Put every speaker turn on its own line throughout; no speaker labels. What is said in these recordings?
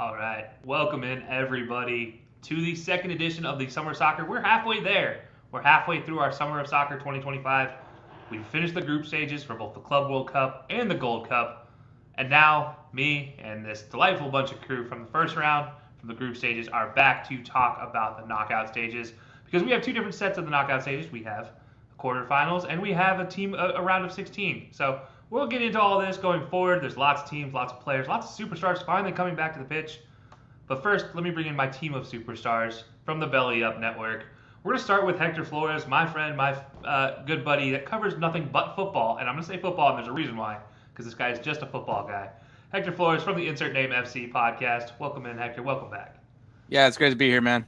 All right. Welcome in, everybody, to the second edition of the Summer Soccer. We're halfway there. We're halfway through our Summer of Soccer 2025. We've finished the group stages for both the Club World Cup and the Gold Cup. And now, me and this delightful bunch of crew from the first round, from the group stages, are back to talk about the knockout stages. Because we have two different sets of the knockout stages. We have quarterfinals, and we have a round of 16. So we'll get into all this going forward. There's lots of teams, lots of players, lots of superstars finally coming back to the pitch. But first, let me bring in my team of superstars from the Belly Up Network. We're going to start with Hector Flores, my friend, my good buddy that covers nothing but football. And I'm going to say football, and there's a reason why, because this guy is just a football guy. Hector Flores from the Insert Name FC podcast. Welcome in, Hector. Welcome back.
Yeah, it's great to be here, man.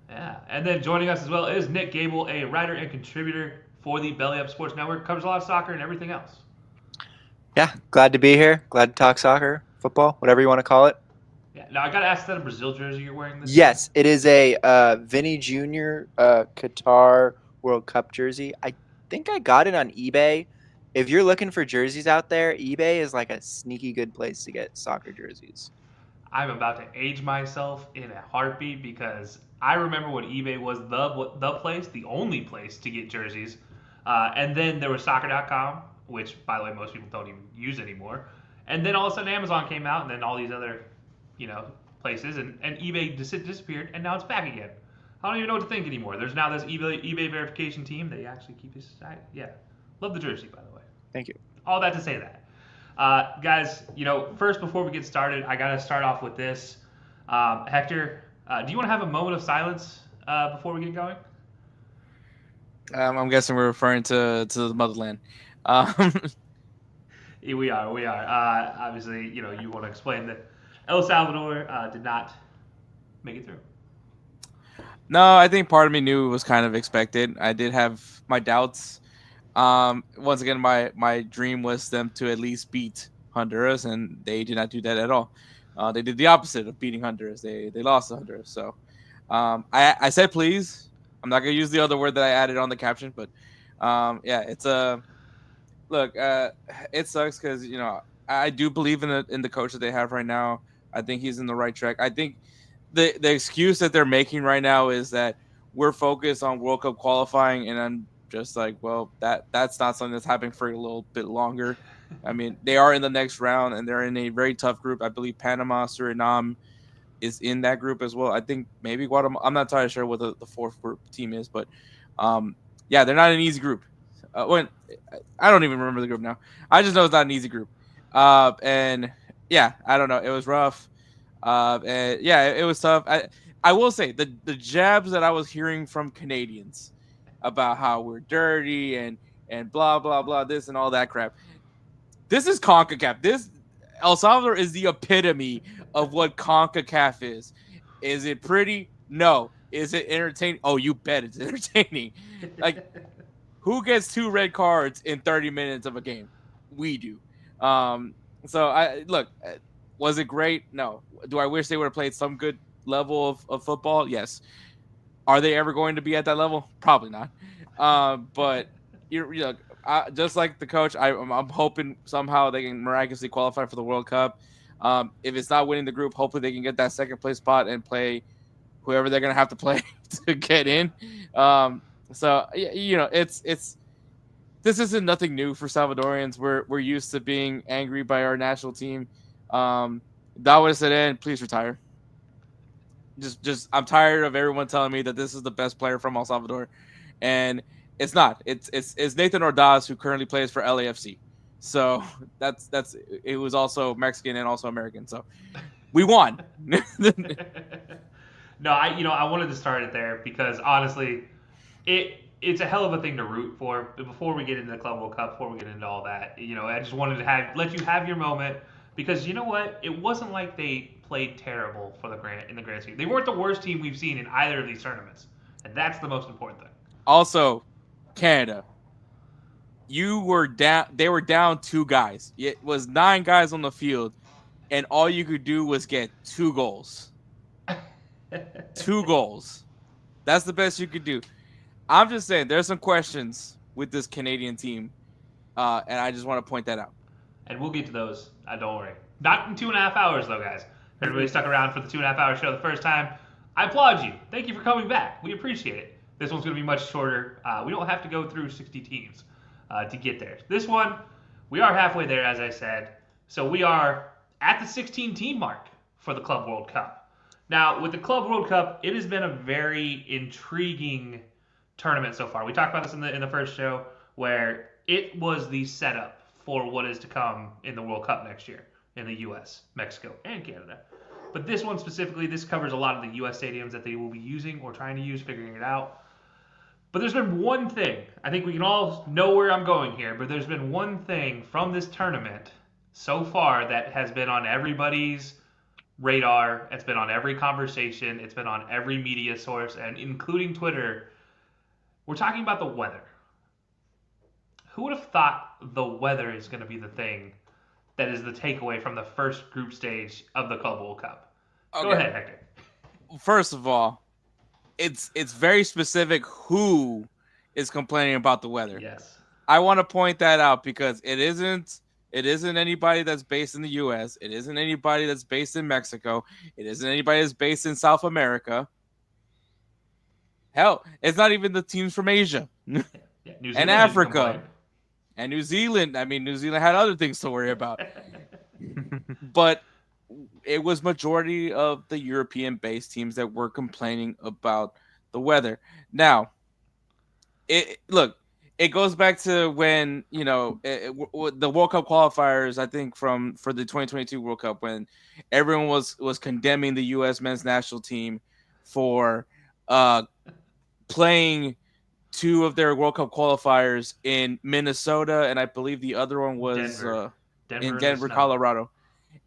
Yeah, and then joining us as well is Nik Gable, a writer and contributor for the Belly Up Sports Network. Covers a lot of soccer and everything else.
Yeah, glad to be here. Glad to talk soccer, football, whatever you want to call it.
Yeah, now I got to ask, is that a Brazil jersey you're wearing this
Yes, it is a Vinny Jr. Qatar World Cup jersey. I think I got it on eBay. If you're looking for jerseys out there, eBay is like a sneaky good place to get soccer jerseys.
I'm about to age myself in a heartbeat because I remember when eBay was the place, the only place to get jerseys. And then there was soccer.com, which, by the way, most people don't even use anymore. And then all of a sudden Amazon came out, and then all these other, places, and eBay disappeared, and now it's back again. I don't even know what to think anymore. There's now this eBay verification team. They actually keep his site. Yeah. Love the jersey, by the way.
Thank you.
All that to say that. Guys, first, before we get started, I got to start off with this. Hector, do you want to have a moment of silence before we get going?
I'm guessing we're referring to the motherland.
We are. Obviously, you want to explain that El Salvador did not make it through.
No, I think part of me knew it was kind of expected. I did have my doubts. Once again, my dream was them to at least beat Honduras, and they did not do that at all. They did the opposite of beating Honduras. They lost to Honduras. So I said please. I'm not going to use the other word that I added on the caption, but yeah, it's a look. It sucks because I do believe in the coach that they have right now. I think he's in the right track. I think the excuse that they're making right now is that we're focused on World Cup qualifying, and I'm just like, well, that's not something that's happening for a little bit longer. I mean, they are in the next round, and they're in a very tough group. I believe Panama, Suriname is in that group as well. I think maybe Guatemala. I'm not entirely sure what the fourth group team is, but yeah, they're not an easy group. I don't even remember the group now. I just know it's not an easy group. And yeah, I don't know. It was rough. And yeah, it was tough. I will say the jabs that I was hearing from Canadians about how we're dirty and blah blah blah, this and all that crap. This is CONCACAF. This El Salvador is the epitome of what CONCACAF is. Is it pretty? No. Is it entertaining? Oh, you bet it's entertaining. Like, who gets 2 red cards in 30 minutes of a game? We do. So I look. Was it great? No. Do I wish they would have played some good level of football? Yes. Are they ever going to be at that level? Probably not. But just like the coach, I'm hoping somehow they can miraculously qualify for the World Cup. If it's not winning the group, hopefully they can get that second place spot and play whoever they're gonna have to play to get in. So it's this isn't nothing new for Salvadorians. We're used to being angry by our national team. Dawood said, please retire. Just I'm tired of everyone telling me that this is the best player from El Salvador, and it's not. It's Nathan Ordaz, who currently plays for LAFC. So that's it was also Mexican and also American. So we won.
No, I wanted to start it there because honestly, it's a hell of a thing to root for. But before we get into the Club World Cup, before we get into all that, I just wanted to let you have your moment because you know what? It wasn't like they played terrible in the grand scheme. They weren't the worst team we've seen in either of these tournaments, and that's the most important thing.
Also, Canada, they were down 2 guys. It was 9 guys on the field, and all you could do was get 2 goals. 2 goals. That's the best you could do. I'm just saying, there's some questions with this Canadian team, and I just want to point that out.
And we'll get to those. Don't worry. Not in 2.5 hours, though, guys. Everybody stuck around for the 2.5-hour show the first time. I applaud you. Thank you for coming back. We appreciate it. This one's going to be much shorter. We don't have to go through 60 teams to get there. This one, we are halfway there, as I said. So we are at the 16-team mark for the Club World Cup. Now, with the Club World Cup, it has been a very intriguing tournament so far. We talked about this in the first show, where it was the setup for what is to come in the World Cup next year in the U.S., Mexico, and Canada. But this one specifically, this covers a lot of the U.S. stadiums that they will be using or trying to use, figuring it out. But there's been one thing. I think we can all know where I'm going here, but there's been one thing from this tournament so far that has been on everybody's radar. It's been on every conversation. It's been on every media source, and including Twitter. We're talking about the weather. Who would have thought the weather is going to be the thing that is the takeaway from the first group stage of the Club World Cup? Okay. Go ahead, Hector.
First of all, it's very specific who is complaining about the weather.
Yes.
I want to point that out because it isn't anybody that's based in the US. It isn't anybody that's based in Mexico. It isn't anybody that's based in South America. Hell, it's not even the teams from Asia and Africa and New Zealand. I mean, New Zealand had other things to worry about. But it was majority of the European-based teams that were complaining about the weather. Now, it goes back to when, the World Cup qualifiers, I think for the 2022 World Cup, when everyone was condemning the U.S. men's national team for playing two of their World Cup qualifiers in Minnesota, and I believe the other one was in Denver, Colorado.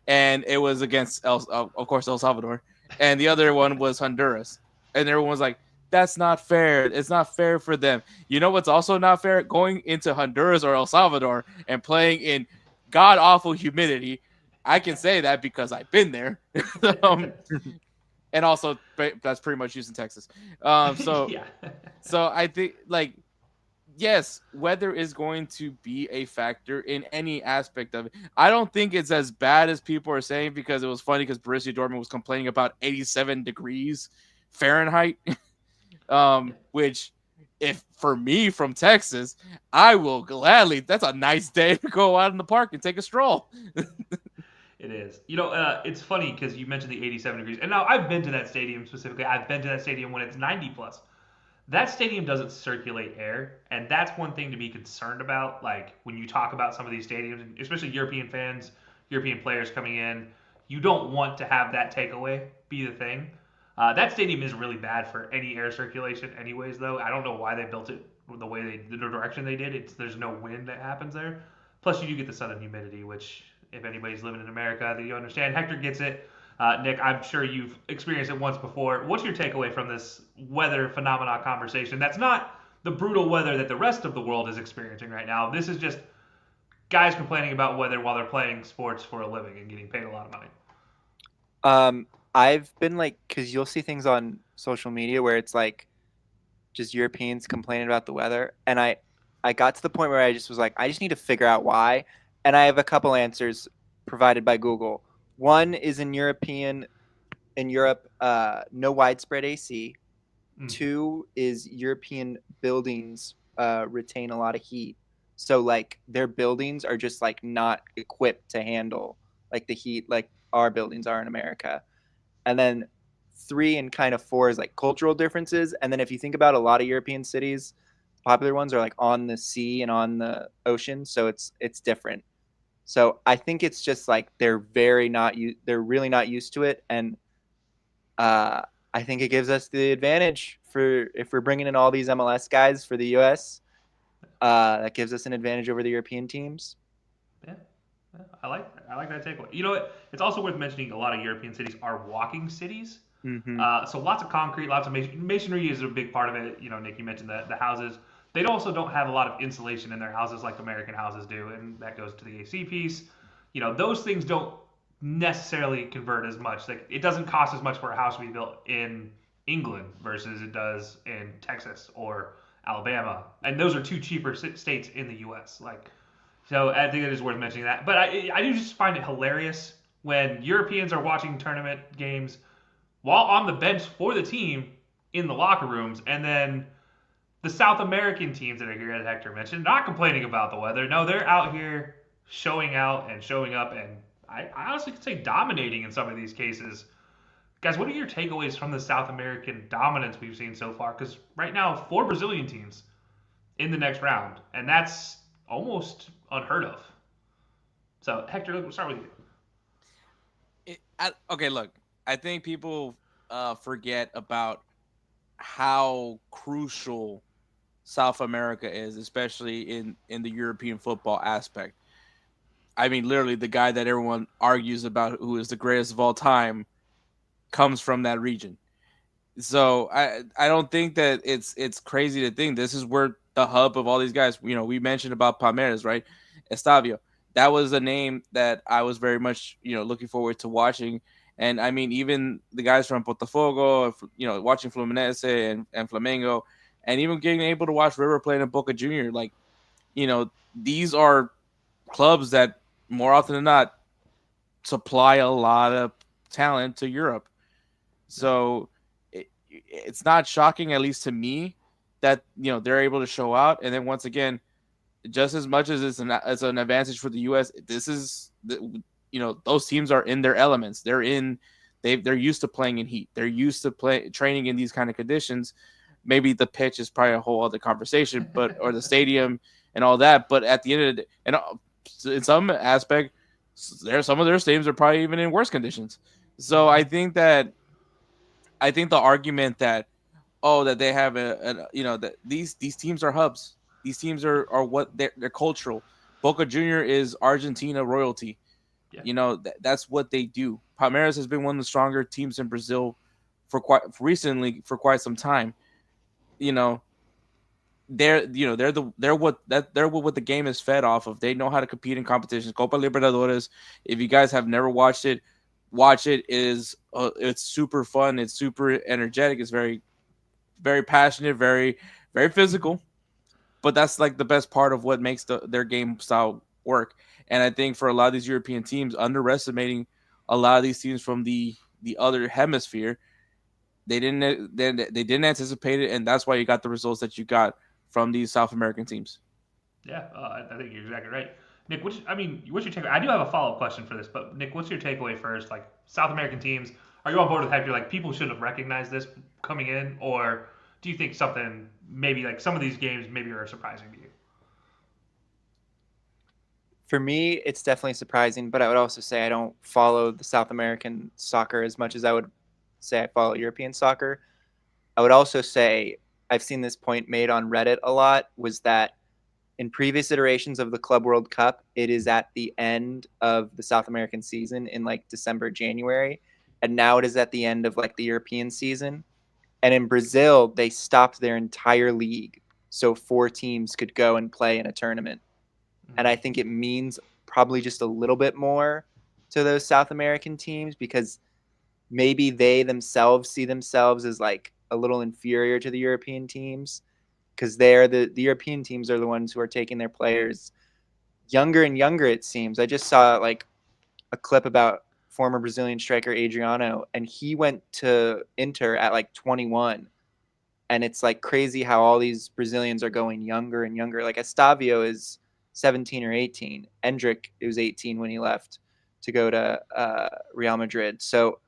And it was against, of course, El Salvador. And the other one was Honduras. And everyone was like, that's not fair. It's not fair for them. You know what's also not fair? Going into Honduras or El Salvador and playing in god-awful humidity. I can say that because I've been there. And also, that's pretty much used in Texas. So I think, yes, weather is going to be a factor in any aspect of it. I don't think it's as bad as people are saying, because it was funny because Borussia Dortmund was complaining about 87 degrees Fahrenheit, which, if for me from Texas, I will gladly. That's a nice day to go out in the park and take a stroll.
It is. It's funny because you mentioned the 87 degrees. And now I've been to that stadium specifically. I've been to that stadium when it's 90 plus. That stadium doesn't circulate air, and that's one thing to be concerned about. Like, when you talk about some of these stadiums, especially European fans, European players coming in, you don't want to have that takeaway be the thing. That stadium is really bad for any air circulation anyways, though. I don't know why they built it the direction they did. There's no wind that happens there. Plus, you do get the southern humidity, which, if anybody's living in America, you understand. Hector gets it. Nick, I'm sure you've experienced it once before. What's your takeaway from this weather phenomenon conversation? That's not the brutal weather that the rest of the world is experiencing right now. This is just guys complaining about weather while they're playing sports for a living and getting paid a lot of money.
I've been because you'll see things on social media where it's just Europeans complaining about the weather. And I got to the point where I just was like, I just need to figure out why. And I have a couple answers provided by Google. One is in Europe, no widespread AC. Two is European buildings retain a lot of heat. So their buildings are just not equipped to handle the heat like our buildings are in America. And then 3 and kind of 4 is cultural differences. And then if you think about a lot of European cities, popular ones are on the sea and on the ocean. So it's different. So I think it's just they're really not used to it, and I think it gives us the advantage if we're bringing in all these MLS guys for the US. That gives us an advantage over the European teams.
Yeah, I like that takeaway. You know what? It's also worth mentioning a lot of European cities are walking cities.
Mm-hmm.
So lots of concrete, lots of masonry is a big part of it. Nick, you mentioned the houses. They also don't have a lot of insulation in their houses like American houses do, and that goes to the AC piece. Those things don't necessarily convert as much. It doesn't cost as much for a house to be built in England versus it does in Texas or Alabama, and those are 2 cheaper states in the U.S. So I think it is worth mentioning that. But I do just find it hilarious when Europeans are watching tournament games while on the bench for the team in the locker rooms, and then the South American teams that are here, as Hector mentioned, not complaining about the weather. No, they're out here showing out and showing up, and I honestly could say dominating in some of these cases. Guys, what are your takeaways from the South American dominance we've seen so far? Because right now, 4 Brazilian teams in the next round, and that's almost unheard of. So, Hector, we'll start with you.
Okay, look, I think people forget about how crucial South America is, especially in the European football aspect. I mean, literally, the guy that everyone argues about who is the greatest of all time comes from that region. So I don't think that it's crazy to think this is where the hub of all these guys. You know, we mentioned about Palmeiras, right? Estavio. That was a name that I was very much looking forward to watching. And I mean, even the guys from Botafogo, watching Fluminense and Flamengo, and even getting able to watch River Plate and Boca Junior. Like, these are clubs that more often than not supply a lot of talent to Europe. So it's not shocking, at least to me, that they're able to show out. And then once again, just as much as it's an advantage for the U.S., this is those teams are in their elements. They're used to playing in heat. They're used to training in these kind of conditions. Maybe the pitch is probably a whole other conversation, or the stadium and all that. But at the end of the day, and in some aspect, some of their stadiums are probably even in worse conditions. So I think the argument that that they have that these teams are hubs. These teams are what they're cultural. Boca Junior is Argentina royalty. Yeah. That's what they do. Palmeiras has been one of the stronger teams in Brazil for quite some time. They're what the game is fed off of. They know how to compete in competitions. Copa Libertadores. If you guys have never watched it, watch it. It's super fun. It's super energetic. It's very, very passionate. Very, very physical. But that's like the best part of what makes their game style work. And I think for a lot of these European teams, underestimating a lot of these teams from the other hemisphere, they didn't anticipate it, and that's why you got the results that you got from these South American teams.
Yeah, I think you're exactly right. Nick, what's your takeaway? I do have a follow-up question for this, but Nick, what's your takeaway first? Like, South American teams, are you on board with Hector? Like, people should have recognized this coming in, or do you think something, maybe like some of these games maybe are surprising to you?
For me, it's definitely surprising, but I would also say I don't follow the South American soccer as much as I would say I follow European soccer. I would also say I've seen this point made on Reddit a lot, was that in previous iterations of the Club World Cup, it is at the end of the South American season in like December, January. And now it is at the end of like the European season. And in Brazil, they stopped their entire league so 4 teams could go and play in a tournament. And I think it means probably just a little bit more to those South American teams, because maybe they themselves see themselves as like a little inferior to the European teams, because the European teams are the ones who are taking their players younger and younger, it seems. I just saw like a clip about former Brazilian striker Adriano, and he went to Inter at like 21. And it's like crazy how all these Brazilians are going younger and younger. Like Estavio is 17 or 18. Endrick was 18 when he left to go to Real Madrid. So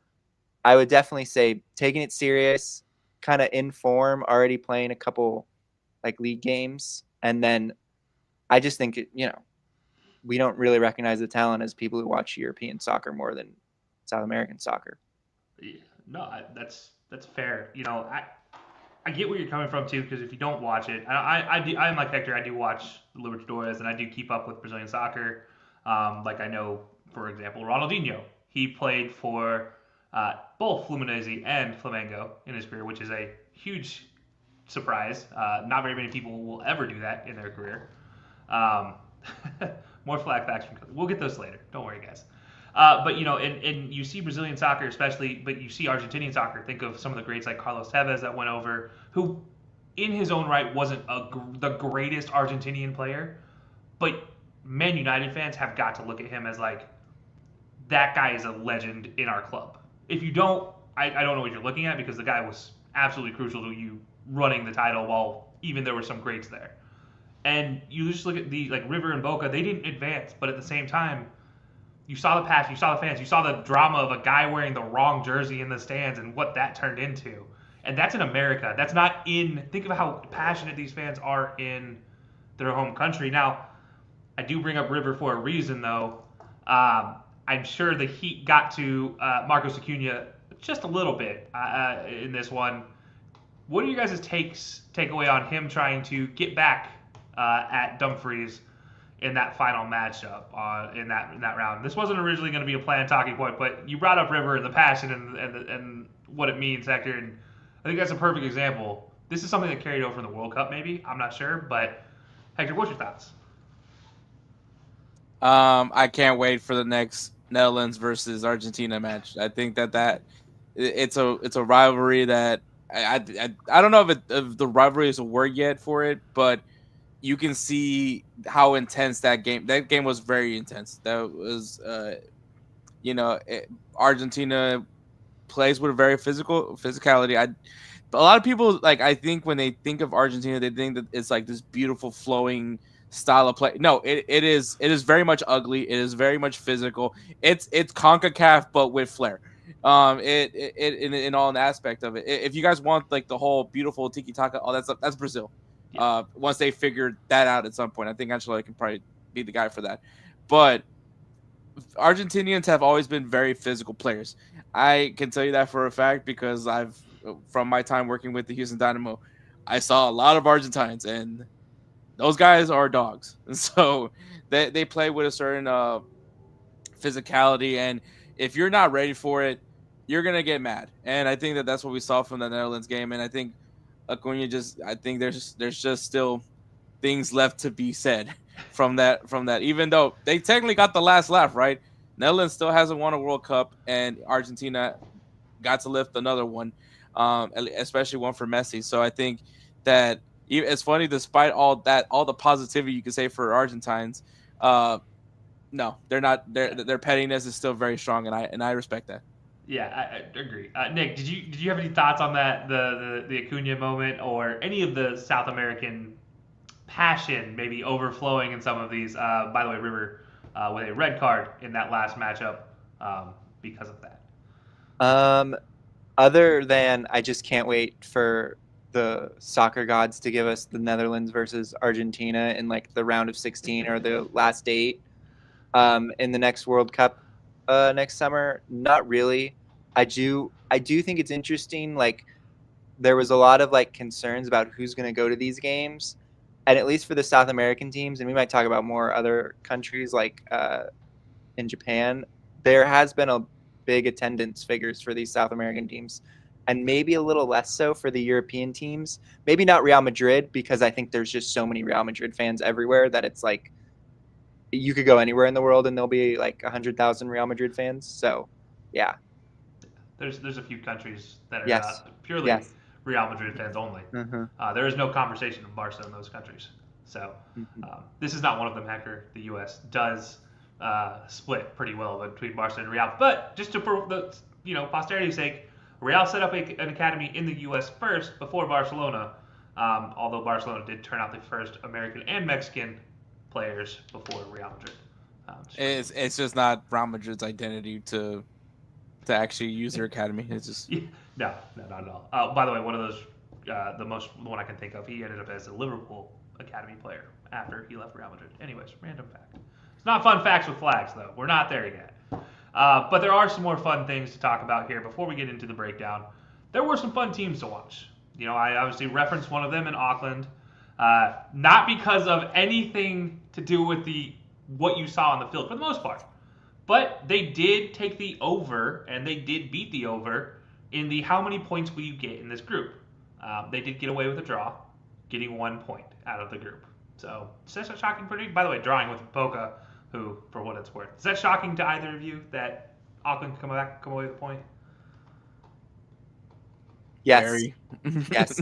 I would definitely say taking it serious, kind of in form, already playing a couple like league games. And then I just think, we don't really recognize the talent as people who watch European soccer more than South American soccer.
Yeah, no, that's fair. I get where you're coming from too, because if you don't watch it, I'm like Hector. I do watch the Libertadores, and I do keep up with Brazilian soccer. Like I know, for example, Ronaldinho. He played for both Fluminense and Flamengo in his career, which is a huge surprise. Not very many people will ever do that in their career. More flag facts from we'll get those later. Don't worry, guys. But and you see Brazilian soccer especially, but you see Argentinian soccer. Think of some of the greats like Carlos Tevez that went over, who in his own right wasn't the greatest Argentinian player, but Man United fans have got to look at him as like that guy is a legend in our club. If you don't, I don't know what you're looking at because the guy was absolutely crucial to you running the title while even there were some greats there. And you just look at the like River and Boca, they didn't advance, but at the same time, you saw the passion, you saw the fans, you saw the drama of a guy wearing the wrong jersey in the stands and what that turned into. And that's in America. That's not in. Think of how passionate these fans are in their home country. Now, I do bring up River for a reason, though. I'm sure the heat got to Marcos Acuna just a little bit in this one. What are you guys' takeaway on him trying to get back at Dumfries in that final matchup in that round? This wasn't originally going to be a planned talking point, but you brought up River and the passion and what it means, Hector, and I think that's a perfect example. This is something that carried over from the World Cup, maybe. I'm not sure, but Hector, what's your thoughts?
I can't wait for the next Netherlands versus Argentina match. I think that it's a rivalry that I don't know if the rivalry is a word yet for it, but you can see how intense that game was. Very intense. That was Argentina plays with a very physicality. A lot of people, like, I think when they think of Argentina, they think that it's like this beautiful flowing style of play. No, it is very much ugly. It is very much physical. It's CONCACAF but with flair. In all an aspect of it. If you guys want like the whole beautiful tiki taka, all that stuff, that's Brazil. Yeah. Once they figured that out at some point, I think Ancelotti can probably be the guy for that. But Argentinians have always been very physical players. I can tell you that for a fact because from my time working with the Houston Dynamo, I saw a lot of Argentines, and those guys are dogs. And so they play with a certain physicality, and if you're not ready for it, you're gonna get mad. And I think that's what we saw from the Netherlands game. And I think Acuna I think there's just still things left to be said from that. Even though they technically got the last laugh, right? Netherlands still hasn't won a World Cup, and Argentina got to lift another one, especially one for Messi. So I think that it's funny, despite all the positivity you can say for Argentines, no, they're not. Their pettiness is still very strong, and I respect that.
Yeah, I agree. Nick, did you have any thoughts on that the Acuna moment or any of the South American passion maybe overflowing in some of these? By the way, River with a red card in that last matchup because of that.
Other than I just can't wait for the soccer gods to give us the Netherlands versus Argentina in like the round of 16 or the last 8 in the next World Cup next summer. Not really. I do think it's interesting. Like, there was a lot of like concerns about who's going to go to these games, and at least for the South American teams, and we might talk about more other countries like in Japan, there has been a big attendance figures for these South American teams, and maybe a little less so for the European teams. Maybe not Real Madrid, because I think there's just so many Real Madrid fans everywhere that it's like you could go anywhere in the world and there'll be like 100,000 Real Madrid fans. So, yeah.
There's a few countries that are purely Real Madrid fans only. Mm-hmm. There is no conversation of Barca in those countries. So this is not one of them, Hector. The U.S. does split pretty well between Barca and Real. But just for the posterity's sake, Real set up an academy in the U.S. first before Barcelona. Although Barcelona did turn out the first American and Mexican players before Real Madrid.
It's just not Real Madrid's identity to actually use their academy. It's just
no, not at all. By the way, one of those, the one I can think of, he ended up as a Liverpool academy player after he left Real Madrid. Anyways, random fact. It's not fun facts with flags though. We're not there yet. But there are some more fun things to talk about here before we get into the breakdown. There were some fun teams to watch. I obviously referenced one of them in Auckland. Not because of anything to do with what you saw on the field for the most part. But they did take the over, and they did beat the over in the how many points will you get in this group. They did get away with a draw, getting 1 point out of the group. So, is that shocking for you? By the way, drawing with Boca, who, for what it's worth. Is that shocking to either of you that Auckland come away with a point?
Yes. Yes.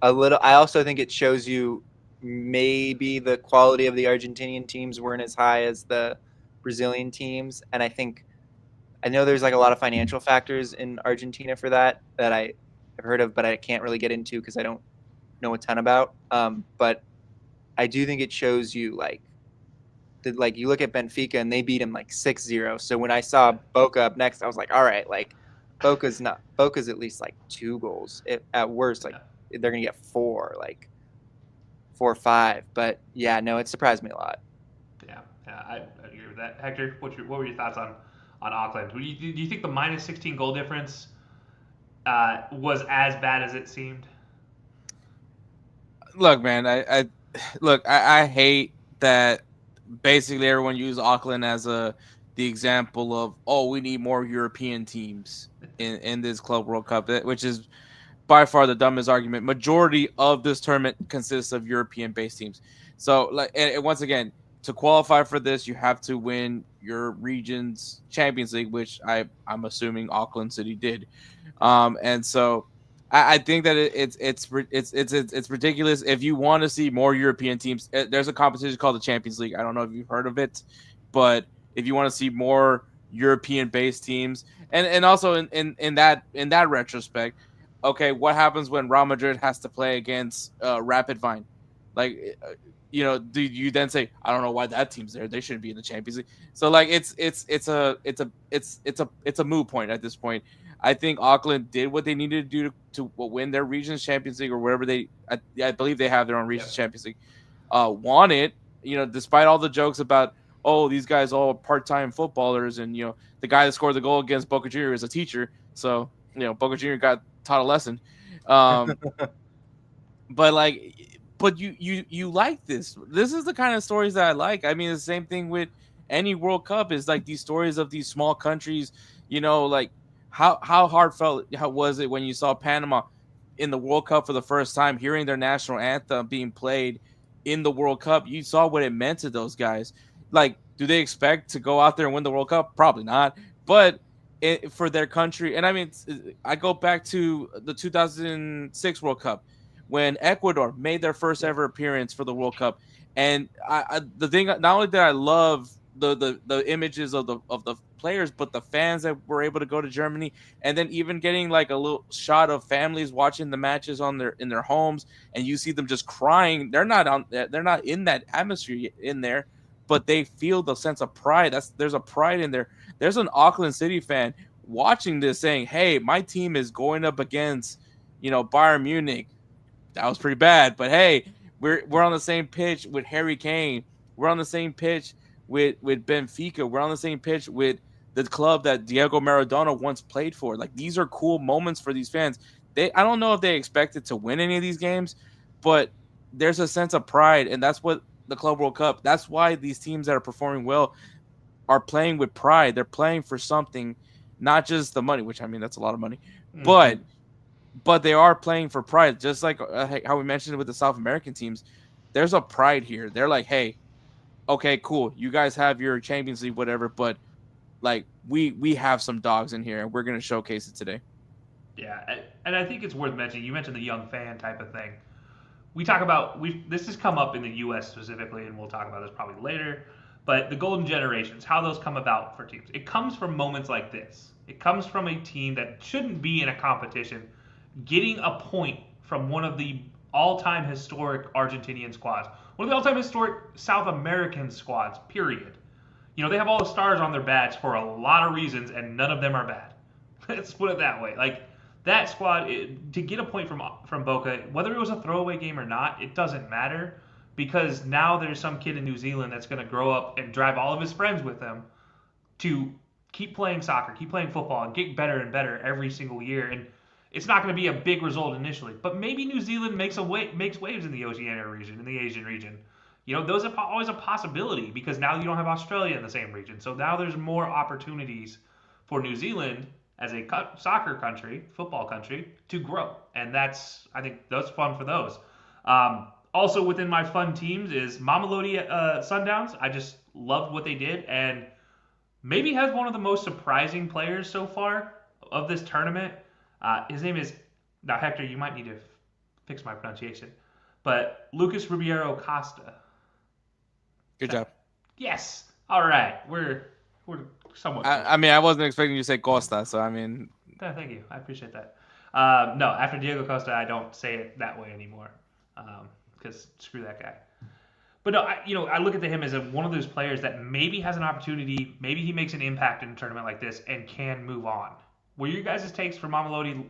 A little. I also think it shows you maybe the quality of the Argentinian teams weren't as high as the Brazilian teams, and I know there's like a lot of financial factors in Argentina for that I have heard of, but I can't really get into because I don't know a ton about. But I do think it shows you like you look at Benfica and they beat him like 6-0. So when I saw Boca up next, I was like, all right, like Boca's at least like 2 goals. At worst, like they're gonna get 4, like 4 or 5. But yeah, no, it surprised me a lot.
Yeah, I agree with that. Hector, what were your thoughts on Auckland? Do you think the minus 16 goal difference was as bad as it seemed?
Look, man, I hate that basically everyone used Auckland as the example of, oh, we need more European teams in this Club World Cup, which is by far the dumbest argument. Majority of this tournament consists of European-based teams. So, like, and once again, to qualify for this, you have to win your region's Champions League, which I'm assuming Auckland City did. And so I think that it's ridiculous. If you want to see more European teams, there's a competition called the Champions League. I don't know if you've heard of it, but if you want to see more European-based teams, and also in that retrospect, okay, what happens when Real Madrid has to play against Rapid Vine? Like, do you then say, I don't know why that team's there? They shouldn't be in the Champions League. So like, it's a moot point at this point. I think Auckland did what they needed to do to win their region's Champions League or wherever I believe they have their own region's Champions League. Won it, despite all the jokes about, oh, these guys all part-time footballers, and the guy that scored the goal against Boca Junior is a teacher, so Boca Junior got taught a lesson. But you like this. This is the kind of stories that I like. I mean, the same thing with any World Cup is like these stories of these small countries, like how heartfelt was it when you saw Panama in the World Cup for the first time, hearing their national anthem being played in the World Cup. You saw what it meant to those guys. Like, do they expect to go out there and win the World Cup? Probably not. But for their country, and I mean, I go back to the 2006 World Cup when Ecuador made their first ever appearance for the World Cup, and the thing, not only that I love the images of the players, but the fans that were able to go to Germany, and then even getting like a little shot of families watching the matches in their homes, and you see them just crying. They're not in that atmosphere in there, but they feel the sense of pride. There's a pride in there. There's an Auckland City fan watching this saying, hey, my team is going up against, Bayern Munich. That was pretty bad, but hey, we're on the same pitch with Harry Kane. We're on the same pitch with Benfica. We're on the same pitch with the club that Diego Maradona once played for. Like, these are cool moments for these fans. I don't know if they expected to win any of these games, but there's a sense of pride, and that's what the Club World Cup. That's why these teams that are performing well are playing with pride. They're playing for something, not just the money, which, I mean, that's a lot of money, but they are playing for pride. Just like how we mentioned with the South American teams, there's a pride here. They're like, hey, okay, cool, you guys have your Champions League, whatever, but like we have some dogs in here, and we're gonna showcase it today.
Yeah, and I think it's worth mentioning. You mentioned the young fan type of thing. We talk about this has come up in the U.S. specifically, and we'll talk about this probably later. But the golden generations, how those come about for teams, it comes from moments like this. It comes from a team that shouldn't be in a competition, getting a point from one of the all-time historic Argentinian squads, one of the all-time historic South American squads. Period. They have all the stars on their badge for a lot of reasons, and none of them are bad. Let's put it that way. Like, that squad, to get a point from Boca, whether it was a throwaway game or not, it doesn't matter, because now there's some kid in New Zealand that's going to grow up and drive all of his friends with him to keep playing soccer, keep playing football, and get better and better every single year. And it's not going to be a big result initially, but maybe New Zealand makes waves in the Oceania region, in the Asian region. Those are always a possibility, because now you don't have Australia in the same region. So now there's more opportunities for New Zealand as a soccer country, football country, to grow. And I think that's fun for those. Also within my fun teams is Mamelodi Sundowns. I just loved what they did, and maybe has one of the most surprising players so far of this tournament. His name is, now Hector, you might need to fix my pronunciation, but Lucas Ribeiro Costa.
Good job.
Yes. All right, we're somewhat close.
I mean, I wasn't expecting you to say Costa, so I mean,
Thank you. I appreciate that. No, after Diego Costa, I don't say it that way anymore because screw that guy. But no, I look at him as one of those players that maybe has an opportunity, maybe he makes an impact in a tournament like this and can move on. Were your guys' takes for Mamelodi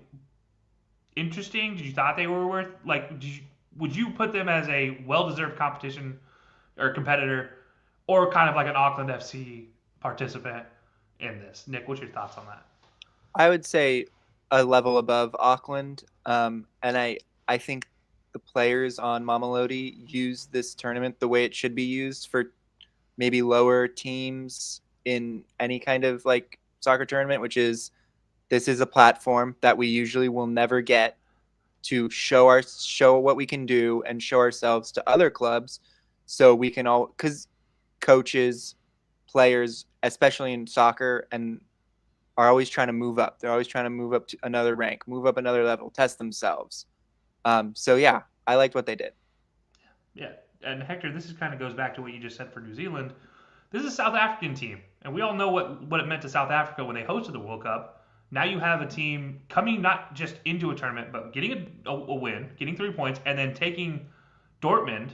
interesting? Did you thought they were worth would you put them as a well-deserved competition or competitor, or kind of like an Auckland FC participant in this? Nick, what's your thoughts on that?
I would say a level above Auckland, and I think the players on Mamelodi use this tournament the way it should be used for maybe lower teams in any kind of like soccer tournament, which is this is a platform that we usually will never get to show what we can do and show ourselves to other clubs, so we can all because coaches, players, especially in soccer, and are always trying to move up. They're always trying to move up to another rank, move up another level, test themselves. So yeah, I liked what they did.
Yeah, and Hector, this is kind of goes back to what you just said for New Zealand. This is a South African team, and we all know what it meant to South Africa when they hosted the World Cup. Now you have a team coming not just into a tournament, but getting a win, getting 3 points, and then taking Dortmund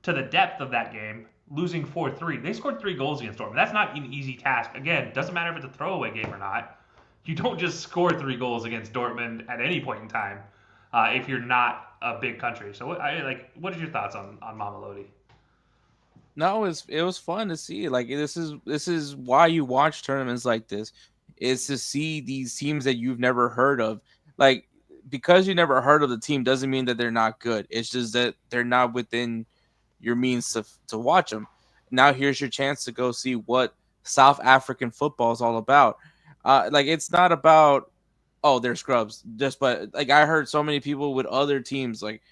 to the depth of that game, losing 4-3. They scored 3 goals against Dortmund. That's not an easy task. Again, doesn't matter if it's a throwaway game or not. You don't just score 3 goals against Dortmund at any point in time if you're not a big country. So, what are your thoughts on Mamelodi?
no, it was fun to see. Like this is why you watch tournaments like this, is to see these teams that you've never heard of. Like because you never heard of the team doesn't mean that they're not good. It's just that they're not within your means to watch them. Now here's your chance to go see what South African football is all about. Like it's not about oh they're scrubs. Just but like I heard so many people with other teams like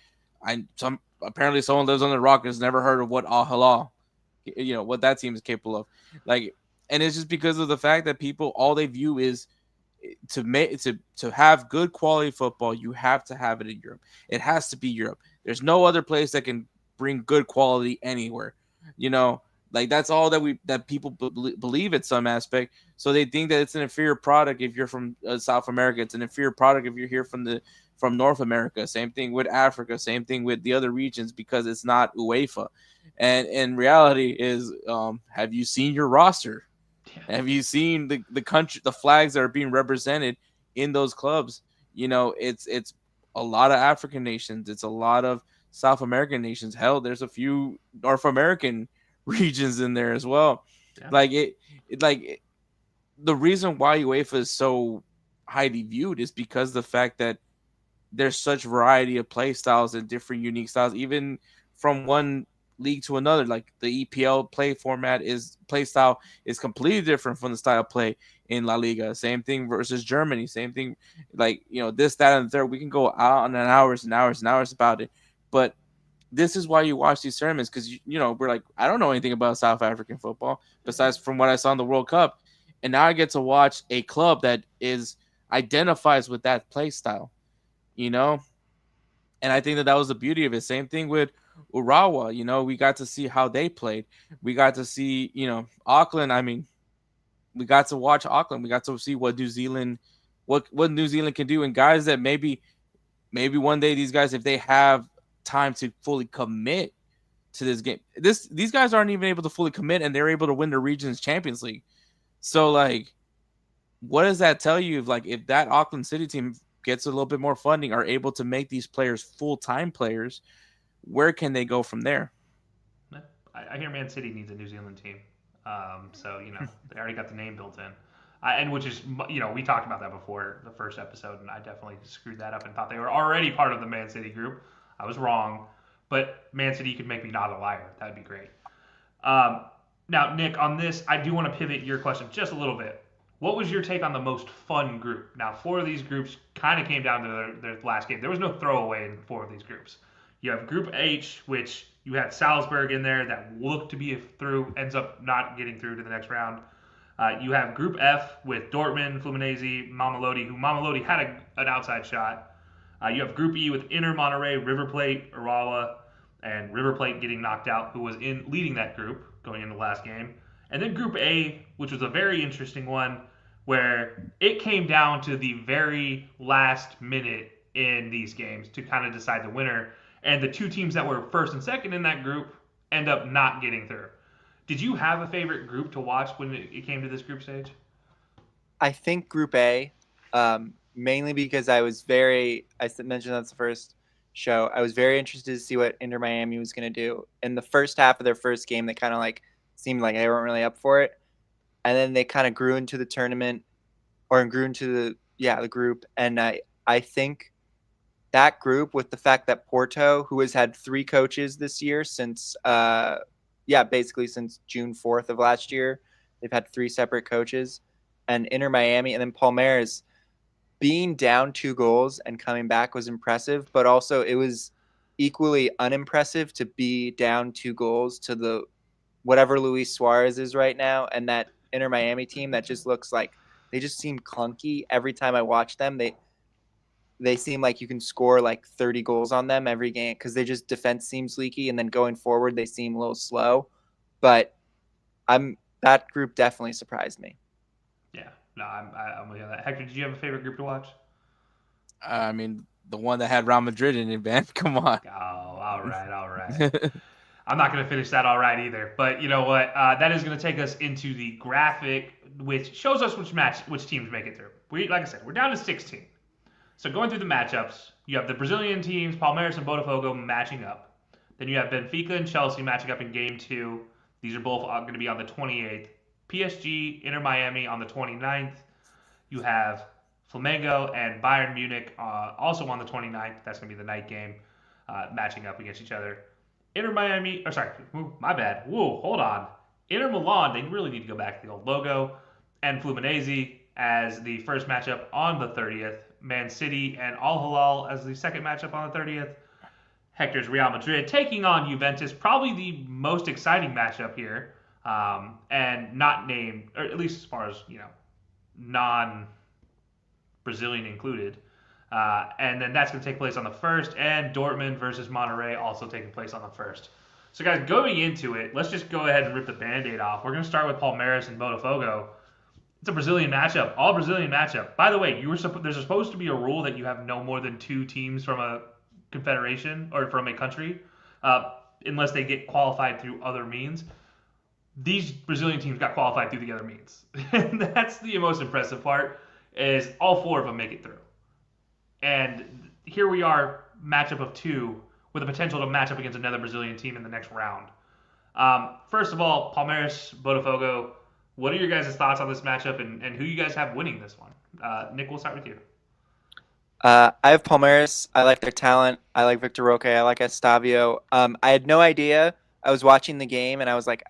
I some apparently someone lives on the rock has never heard of what Al Hilal, what that team is capable of. Like and it's just because of the fact that people all they view is to have good quality football, you have to have it in Europe. It has to be Europe. There's no other place that can bring good quality anywhere. You know, like that's all that people believe at some aspect. So they think that it's an inferior product if you're from South America. It's an inferior product if you're here from North America. Same thing with Africa. Same thing with the other regions because it's not UEFA. And in reality, is have you seen your roster?
Yeah.
Have you seen the country, the flags that are being represented in those clubs? It's a lot of African nations. It's a lot of South American nations. Hell, there's a few North American regions in there as well.
Yeah.
The reason why UEFA is so highly viewed is because the fact that there's such variety of play styles and different unique styles, even from one league to another. Like the EPL play style is completely different from the style of play in La Liga. Same thing versus Germany. Same thing, this, that, and the third. We can go on and hours and hours and hours about it, but this is why you watch these tournaments because we're like, I don't know anything about South African football besides from what I saw in the World Cup, and now I get to watch a club that identifies with that play style, and I think that was the beauty of it. Same thing with Urawa, we got to see how they played. We got to see, Auckland. I mean, we got to watch Auckland. We got to see what New Zealand can do, and guys that maybe one day these guys, if they have time to fully commit to this game, these guys aren't even able to fully commit, and they're able to win the region's Champions League. So, like, what does that tell you? If that Auckland City team gets a little bit more funding, are able to make these players full-time players, where can they go from there?
I hear Man City needs a New Zealand team. So, they already got the name built in. And which is, we talked about that before the first episode, and I definitely screwed that up and thought they were already part of the Man City group. I was wrong. But Man City could make me not a liar. That'd be great. Now, Nick, on this, I do want to pivot your question just a little bit. What was your take on the most fun group? Now, 4 of these groups kind of came down to their last game. There was no throwaway in 4 of these groups. You have Group H, which you had Salzburg in there that looked to be through, ends up not getting through to the next round. You have Group F with Dortmund, Fluminense, Mamelodi, who Mamelodi had an outside shot. You have Group E with Inter Monterrey, River Plate, Urawa, and River Plate getting knocked out, who was leading that group going into the last game. And then Group A, which was a very interesting one, where it came down to the very last minute in these games to kind of decide the winner. And the two teams that were first and second in that group end up not getting through. Did you have a favorite group to watch when it came to this group stage?
I think Group A, mainly because I mentioned that's the first show. I was very interested to see what Inter Miami was going to do. In the first half of their first game, they kind of like seemed like they weren't really up for it. And then they kind of grew into the tournament or grew into the group. And I think that group, with the fact that Porto, who has had 3 coaches this year since basically since June 4th of last year, they've had 3 separate coaches, and Inter Miami, and then Palmeiras being down 2 goals and coming back was impressive, but also it was equally unimpressive to be down 2 goals to the whatever Luis Suarez is right now, and that Inter Miami team that just looks like they just seem clunky every time I watch them. They seem like you can score like 30 goals on them every game because they just defense seems leaky, and then going forward they seem a little slow. But that group definitely surprised me.
Yeah, no, I'm with you on that. Hector, did you have a favorite group to watch?
I mean, the one that had Real Madrid in it, man. Come on.
Oh, all right. I'm not going to finish that all right either. But you know what? That is going to take us into the graphic, which shows us which teams make it through. Like I said, we're down to 16. So going through the matchups, you have the Brazilian teams, Palmeiras and Botafogo, matching up. Then you have Benfica and Chelsea matching up in Game 2. These are both going to be on the 28th. PSG, Inter Miami on the 29th. You have Flamengo and Bayern Munich also on the 29th. That's going to be the night game, matching up against each other. Inter Miami, my bad. Whoa, hold on. Inter Milan, they really need to go back to the old logo. And Fluminense as the first matchup on the 30th. Man City and Al Hilal as the second matchup on the 30th. Hector's Real Madrid taking on Juventus, probably the most exciting matchup here, and not named, or at least as far as non-Brazilian included. And then that's going to take place on the 1st, and Dortmund versus Monterrey also taking place on the 1st. So guys, going into it, let's just go ahead and rip the Band-Aid off. We're going to start with Palmeiras and Botafogo. It's a Brazilian matchup, all Brazilian matchup. By the way, there's supposed to be a rule that you have no more than 2 teams from a confederation or from a country, unless they get qualified through other means. These Brazilian teams got qualified through the other means, and that's the most impressive part. Is all 4 of them make it through, and here we are, matchup of 2 with the potential to match up against another Brazilian team in the next round. First of all, Palmeiras, Botafogo. What are your guys' thoughts on this matchup, and who you guys have winning this one? Nick, we'll start with you.
I have Palmeiras. I like their talent. I like Victor Roque. I like Estavio. I had no idea. I was watching the game, and I was like,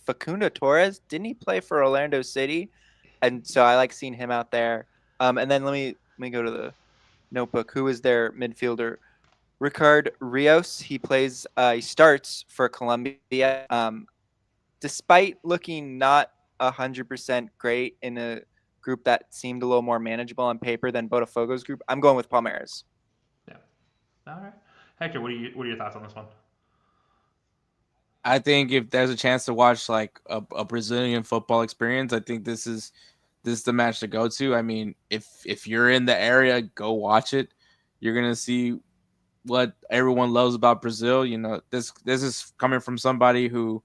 Facundo Torres? Didn't he play for Orlando City? And so I like seeing him out there. And then let me go to the notebook. Who is their midfielder? Ricard Rios. He starts for Colombia. Despite looking not 100% great in a group that seemed a little more manageable on paper than Botafogo's group, I'm going with Palmeiras.
Yeah. All right. Hector, what are your thoughts on this one?
I think if there's a chance to watch like a Brazilian football experience, I think this is the match to go to. I mean, if you're in the area, go watch it. You're gonna see what everyone loves about Brazil. You know, this is coming from somebody who,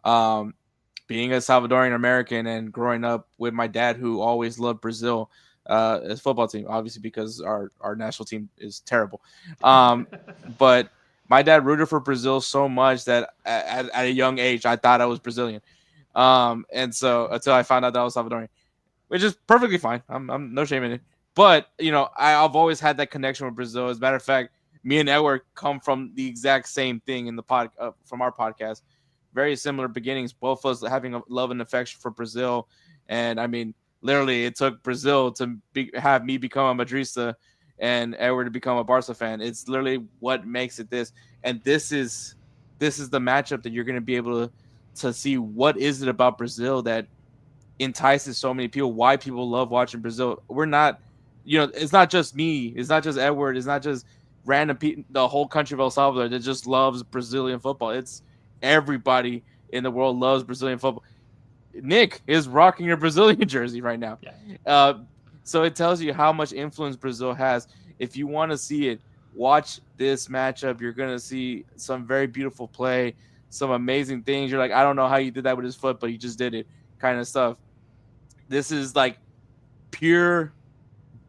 being a Salvadorian American and growing up with my dad who always loved Brazil as football team, obviously because our national team is terrible. But my dad rooted for Brazil so much that at a young age, I thought I was Brazilian. And so until I found out that I was Salvadorian, which is perfectly fine. I'm no shame in it. But, you know, I've always had that connection with Brazil. As a matter of fact, me and Edward come from the exact same thing in the from our podcast. Very similar beginnings, both of us having a love and affection for Brazil. And, I mean, literally it took Brazil to have me become a Madrista and Edward to become a Barca fan. It's literally what makes it this. And this is the matchup that you're going to be able to see what is it about Brazil that entices so many people, why people love watching Brazil. We're not, you know, it's not just me. It's not just Edward. It's not just random people, the whole country of El Salvador that just loves Brazilian football. It's everybody in the world loves Brazilian football. Nick is rocking a Brazilian jersey right now.
Yeah.
So it tells you how much influence Brazil has. If you want to see it, watch this matchup. You're going to see some very beautiful play, some amazing things. You're like, I don't know how you did that with his foot, but he just did it kind of stuff. This is like pure,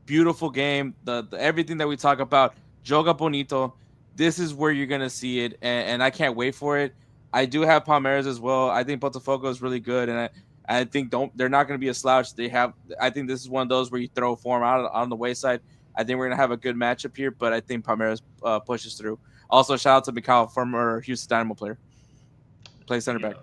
beautiful game. The everything that we talk about, Joga Bonito, this is where you're going to see it, and I can't wait for it. I do have Palmeiras as well. I think Botafogo is really good, and I think they're not going to be a slouch. I think this is one of those where you throw form out on the wayside. I think we're going to have a good matchup here, but I think Palmeiras pushes through. Also, shout out to Mikal, former Houston Dynamo player. Plays center back.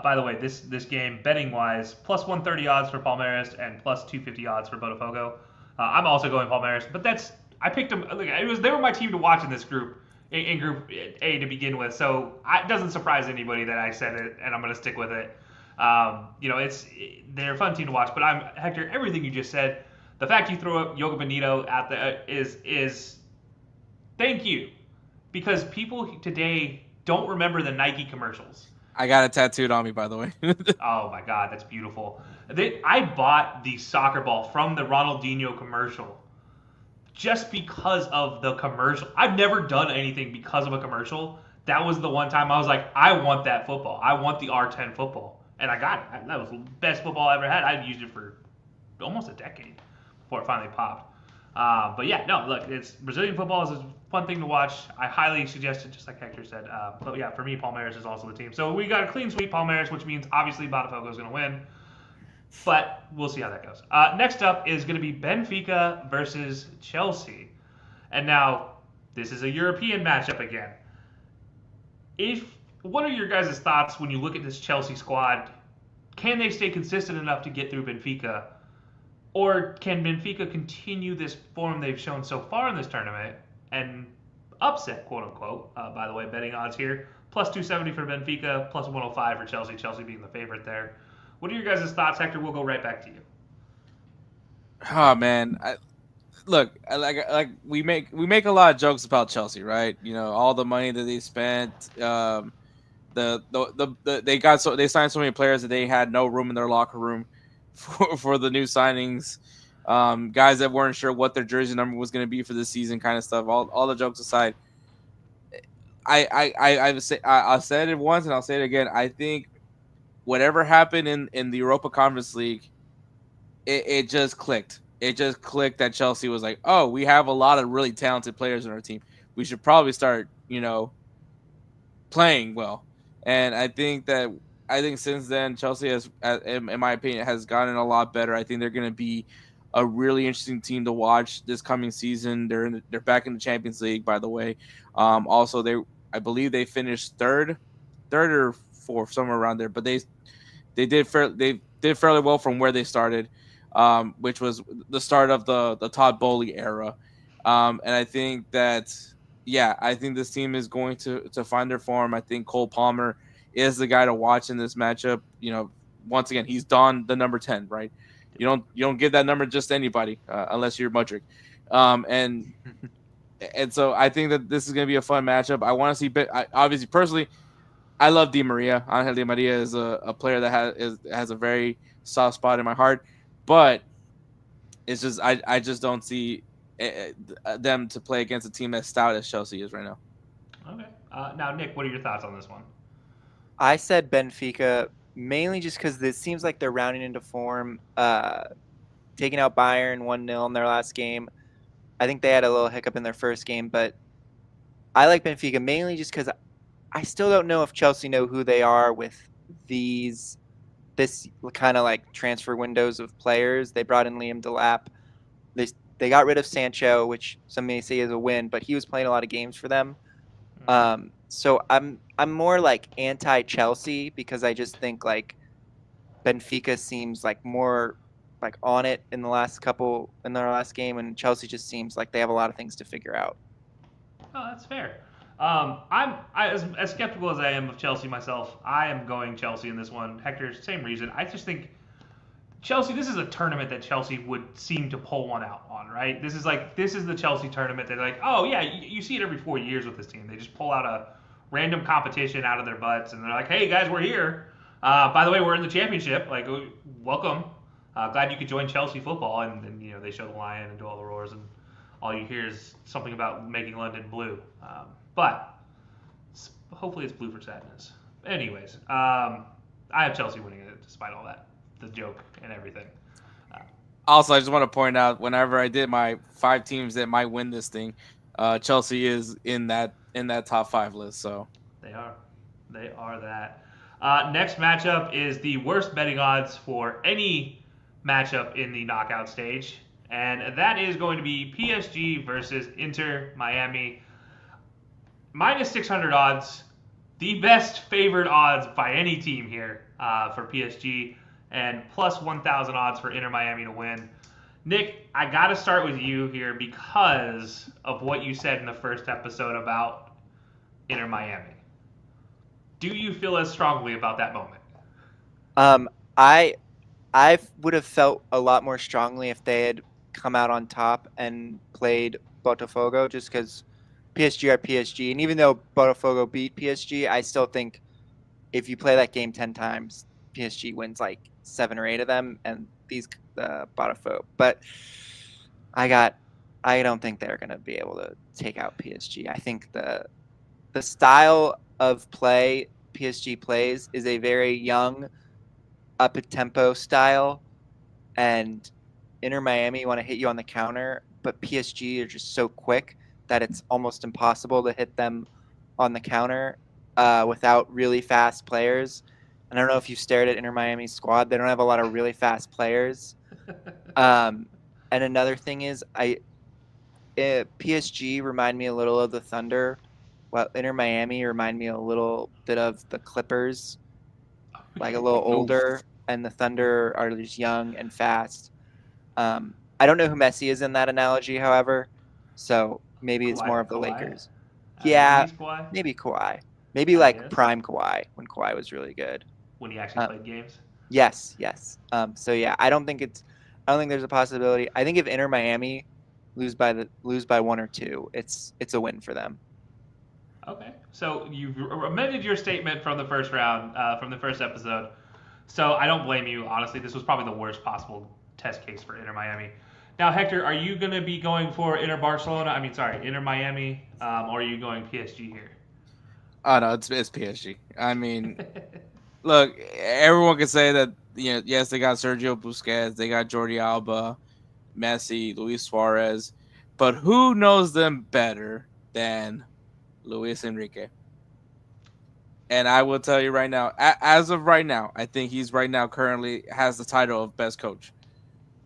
By the way, this game, betting-wise, plus 130 odds for Palmeiras and plus 250 odds for Botafogo. I'm also going Palmeiras, but I picked them. They were my team to watch in this group, in Group A to begin with. So it doesn't surprise anybody that I said it, and I'm going to stick with it. They're a fun team to watch. But Hector, everything you just said, the fact you throw up Joga Bonito at is thank you, because people today don't remember the Nike commercials.
I got it tattooed on me, by the way.
Oh my God, that's beautiful. I bought the soccer ball from the Ronaldinho commercial just because of the commercial. I've never done anything because of a commercial. That was the one time I was like, I want that football. I want the R10 football. And I got it. That was the best football I ever had. I'd used it for almost a decade before it finally popped. But yeah, no, look, Brazilian football is a fun thing to watch. I highly suggest it, just like Hector said. But yeah, for me, Palmeiras is also the team. So we got a clean sweep Palmeiras, which means obviously Botafogo is going to win. But we'll see how that goes. Next up is going to be Benfica versus Chelsea. And now, this is a European matchup again. What are your guys' thoughts when you look at this Chelsea squad? Can they stay consistent enough to get through Benfica? Or can Benfica continue this form they've shown so far in this tournament and upset, quote unquote? By the way, betting odds here, plus 270 for Benfica, plus 105 for Chelsea, Chelsea being the favorite there. What are your guys' thoughts, Hector? We'll go right back to you.
Oh man, we make a lot of jokes about Chelsea, right? You know, all the money that they spent. They signed so many players that they had no room in their locker room for the new signings. Guys that weren't sure what their jersey number was going to be for this season, kind of stuff. All the jokes aside, I've said it once and I'll say it again. I think whatever happened in the Europa Conference League, it just clicked. It just clicked that Chelsea was like, oh, we have a lot of really talented players on our team. We should probably start, playing well. And I think since then, Chelsea has, in my opinion, has gotten a lot better. I think they're going to be a really interesting team to watch this coming season. They're back in the Champions League, by the way. Also, I believe they finished third or fourth, somewhere around there. But they did fairly well from where they started, which was the start of the Todd Bowley era. And I think that, I think this team is going to find their form. I think Cole Palmer is the guy to watch in this matchup. Once again, he's donned the number 10, right? You don't give that number just to anybody unless you're Mudrick. And so I think that this is going to be a fun matchup. I want to see, obviously, personally, I love Di Maria. Angel Di Maria is a player that has a very soft spot in my heart, but it's just I just don't see them to play against a team as stout as Chelsea is right now.
Okay. Now, Nick, what are your thoughts on this one?
I said Benfica mainly just because it seems like they're rounding into form. Taking out Bayern 1-0 in their last game. I think they had a little hiccup in their first game, but I like Benfica mainly just because I still don't know if Chelsea know who they are with this kind of like transfer windows of players. They brought in Liam Delap. They got rid of Sancho, which some may say is a win, but he was playing a lot of games for them. So I'm more like anti-Chelsea because I just think like Benfica seems like more like on it in their last game, and Chelsea just seems like they have a lot of things to figure out.
Oh, that's fair. I'm as skeptical as I am of Chelsea myself. I am going Chelsea in this one. Hector, same reason. I just think Chelsea, this is a tournament that Chelsea would seem to pull one out on, right? This is the Chelsea tournament that they're like, oh yeah, you see it every 4 years with this team. They just pull out a random competition out of their butts and they're like, hey guys, we're here. By the way, we're in the championship. Like, welcome. Glad you could join Chelsea football, and they show the lion and do all the roars, and all you hear is something about making London blue. But hopefully it's blue for sadness. Anyways, I have Chelsea winning it despite all that, the joke and everything.
Also, I just want to point out, whenever I did my 5 teams that might win this thing, Chelsea is in that top 5 list. So
they are that. Next matchup is the worst betting odds for any matchup in the knockout stage, and that is going to be PSG versus Inter Miami. Minus 600 odds, the best favored odds by any team here for PSG, and plus 1,000 odds for Inter Miami to win. Nick, I got to start with you here because of what you said in the first episode about Inter Miami. Do you feel as strongly about that moment?
I would have felt a lot more strongly if they had come out on top and played Botafogo, just because PSG are PSG. And even though Botafogo beat PSG, I still think if you play that game 10 times, PSG wins like 7 or 8 of them, and these Botafogo. But I don't think they're going to be able to take out PSG. I think the style of play PSG plays is a very young, up-tempo style, and Inter Miami want to hit you on the counter, but PSG are just so quick that it's almost impossible to hit them on the counter without really fast players. And I don't know if you've stared at Inter Miami's squad; they don't have a lot of really fast players. And another thing is, PSG remind me a little of the Thunder, while Inter Miami remind me a little bit of the Clippers, like a little older, and the Thunder are just young and fast. I don't know who Messi is in that analogy, however, so maybe it's more of the Lakers. Yeah, maybe Kawhi. Maybe like prime Kawhi, when Kawhi was really good.
When he actually played games?
Yes. So yeah, I don't think there's a possibility. I think if Inter Miami lose by 1 or 2, it's a win for them.
Okay, so you've amended your statement from the first round, from the first episode. So I don't blame you. Honestly, this was probably the worst possible test case for Inter Miami. Now, Hector, are you going to be going for Inter Miami, or are you going PSG here?
Oh no, it's PSG. I mean, look, everyone can say that, yes, they got Sergio Busquets, they got Jordi Alba, Messi, Luis Suarez, but who knows them better than Luis Enrique? And I will tell you right now, as of right now, I think he's currently has the title of best coach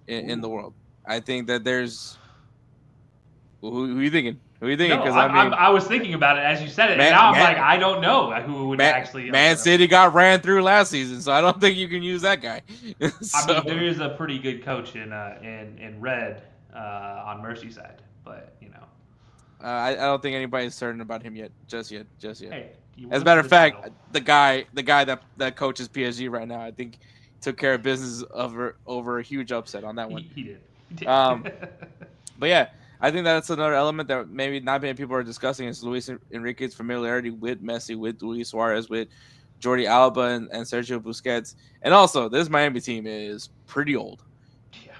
in the world. I think that there's who are you thinking? Who are you thinking?
Because I was thinking about it as you said it, and now I'm like, I don't know who would actually.
Man City got ran through last season, so I don't think you can use that guy.
I mean, there is a pretty good coach in red on Merseyside, but
I don't think anybody's certain about him just yet.
Hey,
as a matter of fact, the guy that coaches PSG right now, I think took care of business over a huge upset on that one.
He did.
But yeah, I think that's another element that maybe not many people are discussing is Luis Enrique's familiarity with Messi, with Luis Suarez, with Jordi Alba and Sergio Busquets. And also, this Miami team is pretty old.
Yeah.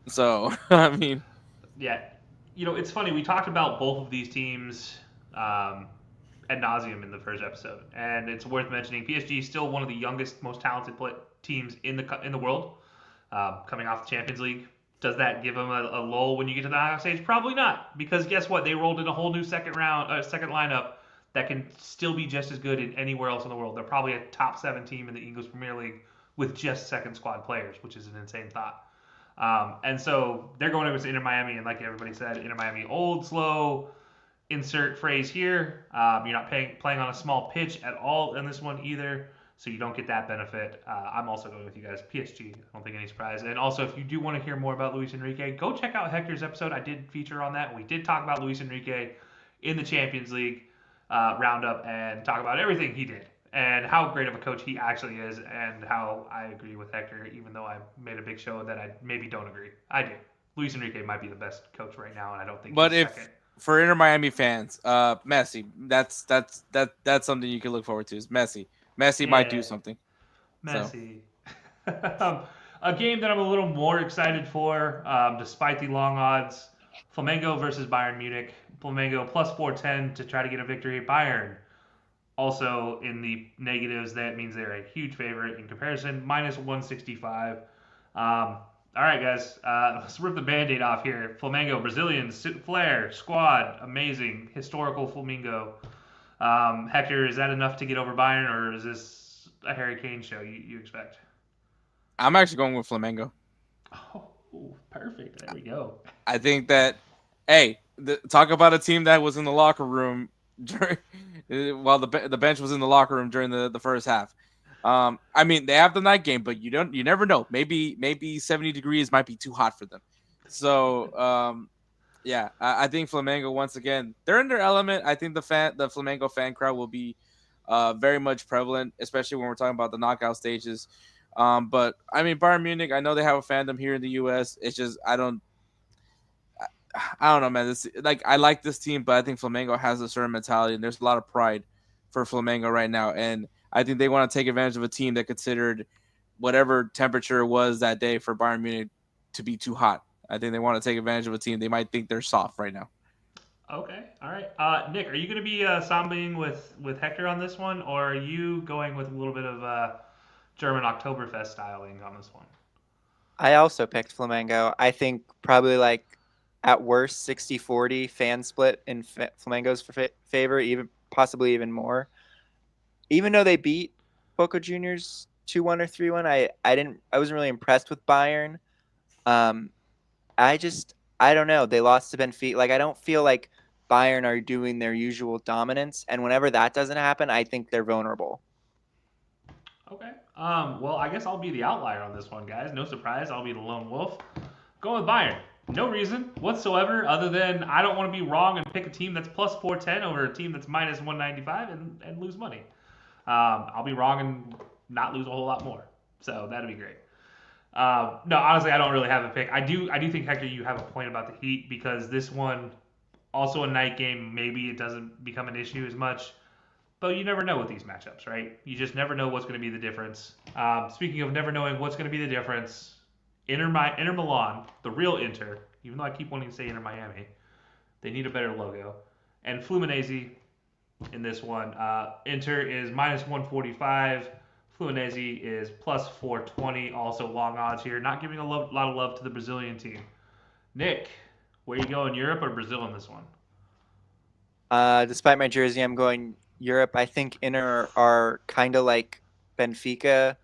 So, I mean.
Yeah. It's funny. We talked about both of these teams ad nauseum in the first episode. And it's worth mentioning, PSG is still one of the youngest, most talented teams in the world, coming off the Champions League. Does that give them a lull when you get to the knockout stage? Probably not, because guess what? They rolled in a whole new second lineup that can still be just as good in anywhere else in the world. They're probably a top 7 team in the English Premier League with just second squad players, which is an insane thought. And so they're going over to Inter Miami, and like everybody said, Inter Miami old, slow, insert phrase here. You're not playing on a small pitch at all in this one either. So you don't get that benefit. I'm also going with you guys. PSG, I don't think any surprise. And also, if you do want to hear more about Luis Enrique, go check out Hector's episode. I did feature on that. We did talk about Luis Enrique in the Champions League roundup and talk about everything he did and how great of a coach he actually is and how I agree with Hector, even though I made a big show that I maybe don't agree. I do. Luis Enrique might be the best coach right now, and I don't think he's second.
For Inter Miami fans, Messi, that's something you can look forward to is Messi. Messi might do something.
Messy. A game that I'm a little more excited for, despite the long odds. Flamengo versus Bayern Munich. Flamengo plus 410 to try to get a victory. Bayern also in the negatives. That means they're a huge favorite in comparison. Minus 165. All right, guys. Let's rip the band-aid off here. Flamengo, Brazilians, flair, squad, amazing, historical Flamengo. Hector, is that enough to get over Bayern, or is this a Harry Kane show you expect?
I'm actually going with Flamengo.
Oh, perfect. There we go.
I think that, hey, talk about a team that was in the locker room during, while the bench was in the locker room during the first half. I mean, they have the night game, but you never know. Maybe 70 degrees might be too hot for them. So, yeah, I think Flamengo once again, they're in their element. I think the Flamengo fan crowd will be very much prevalent, especially when we're talking about the knockout stages. But I mean, Bayern Munich, I know they have a fandom here in the U.S. It's just I don't know, man. It's like I like this team, but I think Flamengo has a certain mentality, and there's a lot of pride for Flamengo right now, and I think they want to take advantage of a team that considered whatever temperature it was that day for Bayern Munich to be too hot. I think they want to take advantage of a team they might think they're soft right now.
Okay, all right. Nick, are you going to be sambaing with Hector on this one, or are you going with a little bit of German Oktoberfest styling on this one?
I also picked Flamengo. I think probably like at worst 60-40 fan split in Flamengo's favor, even possibly even more. Even though they beat Boca Juniors 2-1 or 3-1, I wasn't really impressed with Bayern. Um, I don't know. They lost to Benfica. Like I don't feel like Bayern are doing their usual dominance, and whenever that doesn't happen, I think they're vulnerable.
Okay. Well, I guess I'll be the outlier on this one, guys. No surprise, I'll be the lone wolf. Going with Bayern. No reason whatsoever other than I don't want to be wrong and pick a team that's plus 410 over a team that's minus 195 and lose money. I'll be wrong and not lose a whole lot more. So that'd be great. No, honestly, I don't really have a pick. I do think, Hector, you have a point about the Heat because this one, also a night game, maybe it doesn't become an issue as much. But you never know with these matchups, right? You just never know what's going to be the difference. Speaking of never knowing what's going to be the difference, Inter Milan, the real Inter, even though I keep wanting to say Inter Miami, they need a better logo. And Fluminense in this one. Inter is minus 145. Fluminense is plus 420. Also long odds here. Not giving a lot of love to the Brazilian team. Nick, where you going, Europe or Brazil in this one?
Despite my jersey, I'm going Europe. I think Inter are kind of like Benfica,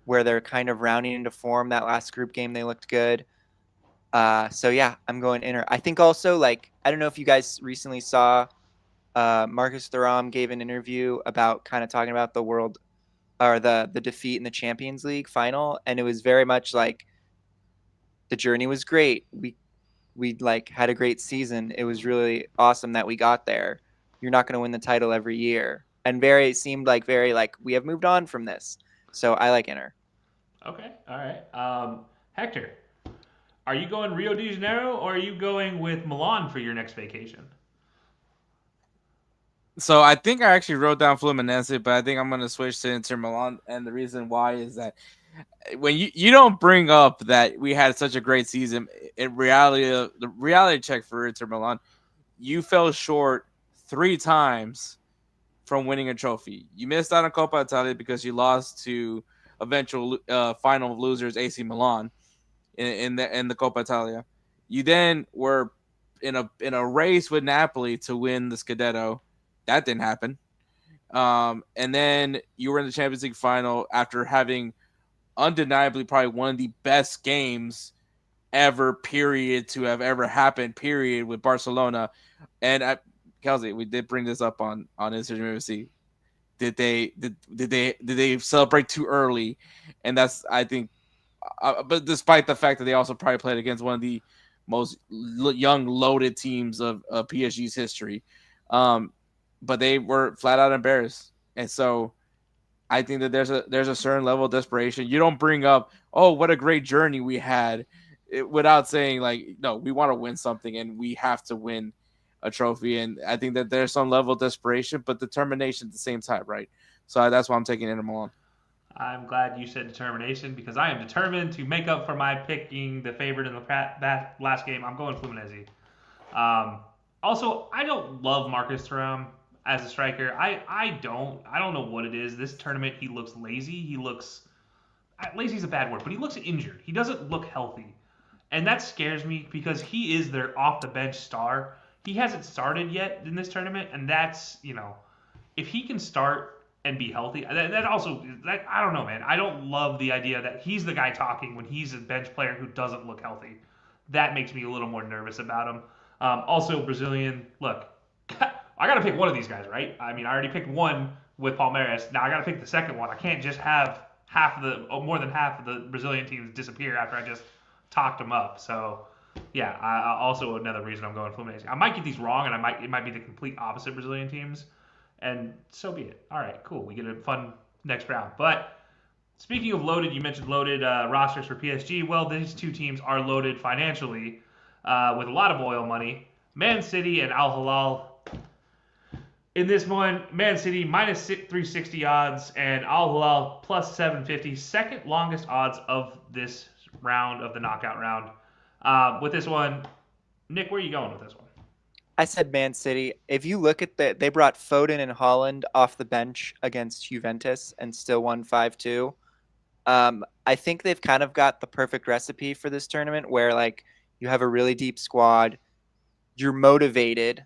where they're kind of rounding into form. That last group game, they looked good. So yeah, I'm going Inter. I think also like I don't know if you guys recently saw Marcus Thuram gave an interview about kind of talking about the world or the defeat in the Champions League final, and it was very much like the journey was great. We like had a great season. It was really awesome that we got there. You're not going to win the title every year, and seemed like very like we have moved on from this. So I like Inter.
Okay, all right. Hector, are you going Rio de Janeiro or are you going with Milan for your next vacation?
So I think I actually wrote down Fluminense, but I think I'm going to switch to Inter Milan. And the reason why is that when you don't bring up that we had such a great season, in reality, the reality check for Inter Milan, you fell short 3 times from winning a trophy. You missed out on Coppa Italia because you lost to eventual final losers AC Milan in the Coppa Italia. You then were in a race with Napoli to win the Scudetto. That didn't happen. And then you were in the Champions League final after having undeniably probably one of the best games ever, period, to have ever happened, period, with Barcelona. And Kelcey, we did bring this up on Instagram. Did they celebrate too early? And that's, I think, but despite the fact that they also probably played against one of the most young, loaded teams of PSG's history, but they were flat out embarrassed. And so I think that there's a certain level of desperation. You don't bring up, oh, what a great journey we had, without saying like, no, we want to win something and we have to win a trophy. And I think that there's some level of desperation, but determination at the same time, right? So that's why I'm taking Inter Milan.
I'm glad you said determination because I am determined to make up for my picking the favorite in the last game. I'm going Fluminense. Um, Also, I don't love Marcus Thuram as a striker. I don't know what it is. This tournament, he looks lazy. Lazy's a bad word, but he looks injured. He doesn't look healthy. And that scares me because he is their off the bench star. He hasn't started yet in this tournament, and if he can start and be healthy, I don't know, man. I don't love the idea that he's the guy talking when he's a bench player who doesn't look healthy. That makes me a little more nervous about him. Also, Brazilian. Look, I got to pick one of these guys, right? I mean, I already picked one with Palmeiras. Now I got to pick the second one. I can't just have more than half of the Brazilian teams disappear after I just talked them up. So, yeah, also another reason I'm going Fluminense. I might get these wrong, and it might be the complete opposite Brazilian teams, and so be it. All right, cool. We get a fun next round. But speaking of loaded, you mentioned loaded rosters for PSG. Well, these two teams are loaded financially with a lot of oil money. Man City and Al Hilal. In this one, Man City minus 360 odds and Al Hilal plus 750. Second longest odds of this round of the knockout round. With this one, Nick, where are you going with this one?
I said Man City. If you look at they brought Foden and Holland off the bench against Juventus and still won 5-2. I think they've kind of got the perfect recipe for this tournament where like you have a really deep squad, you're motivated,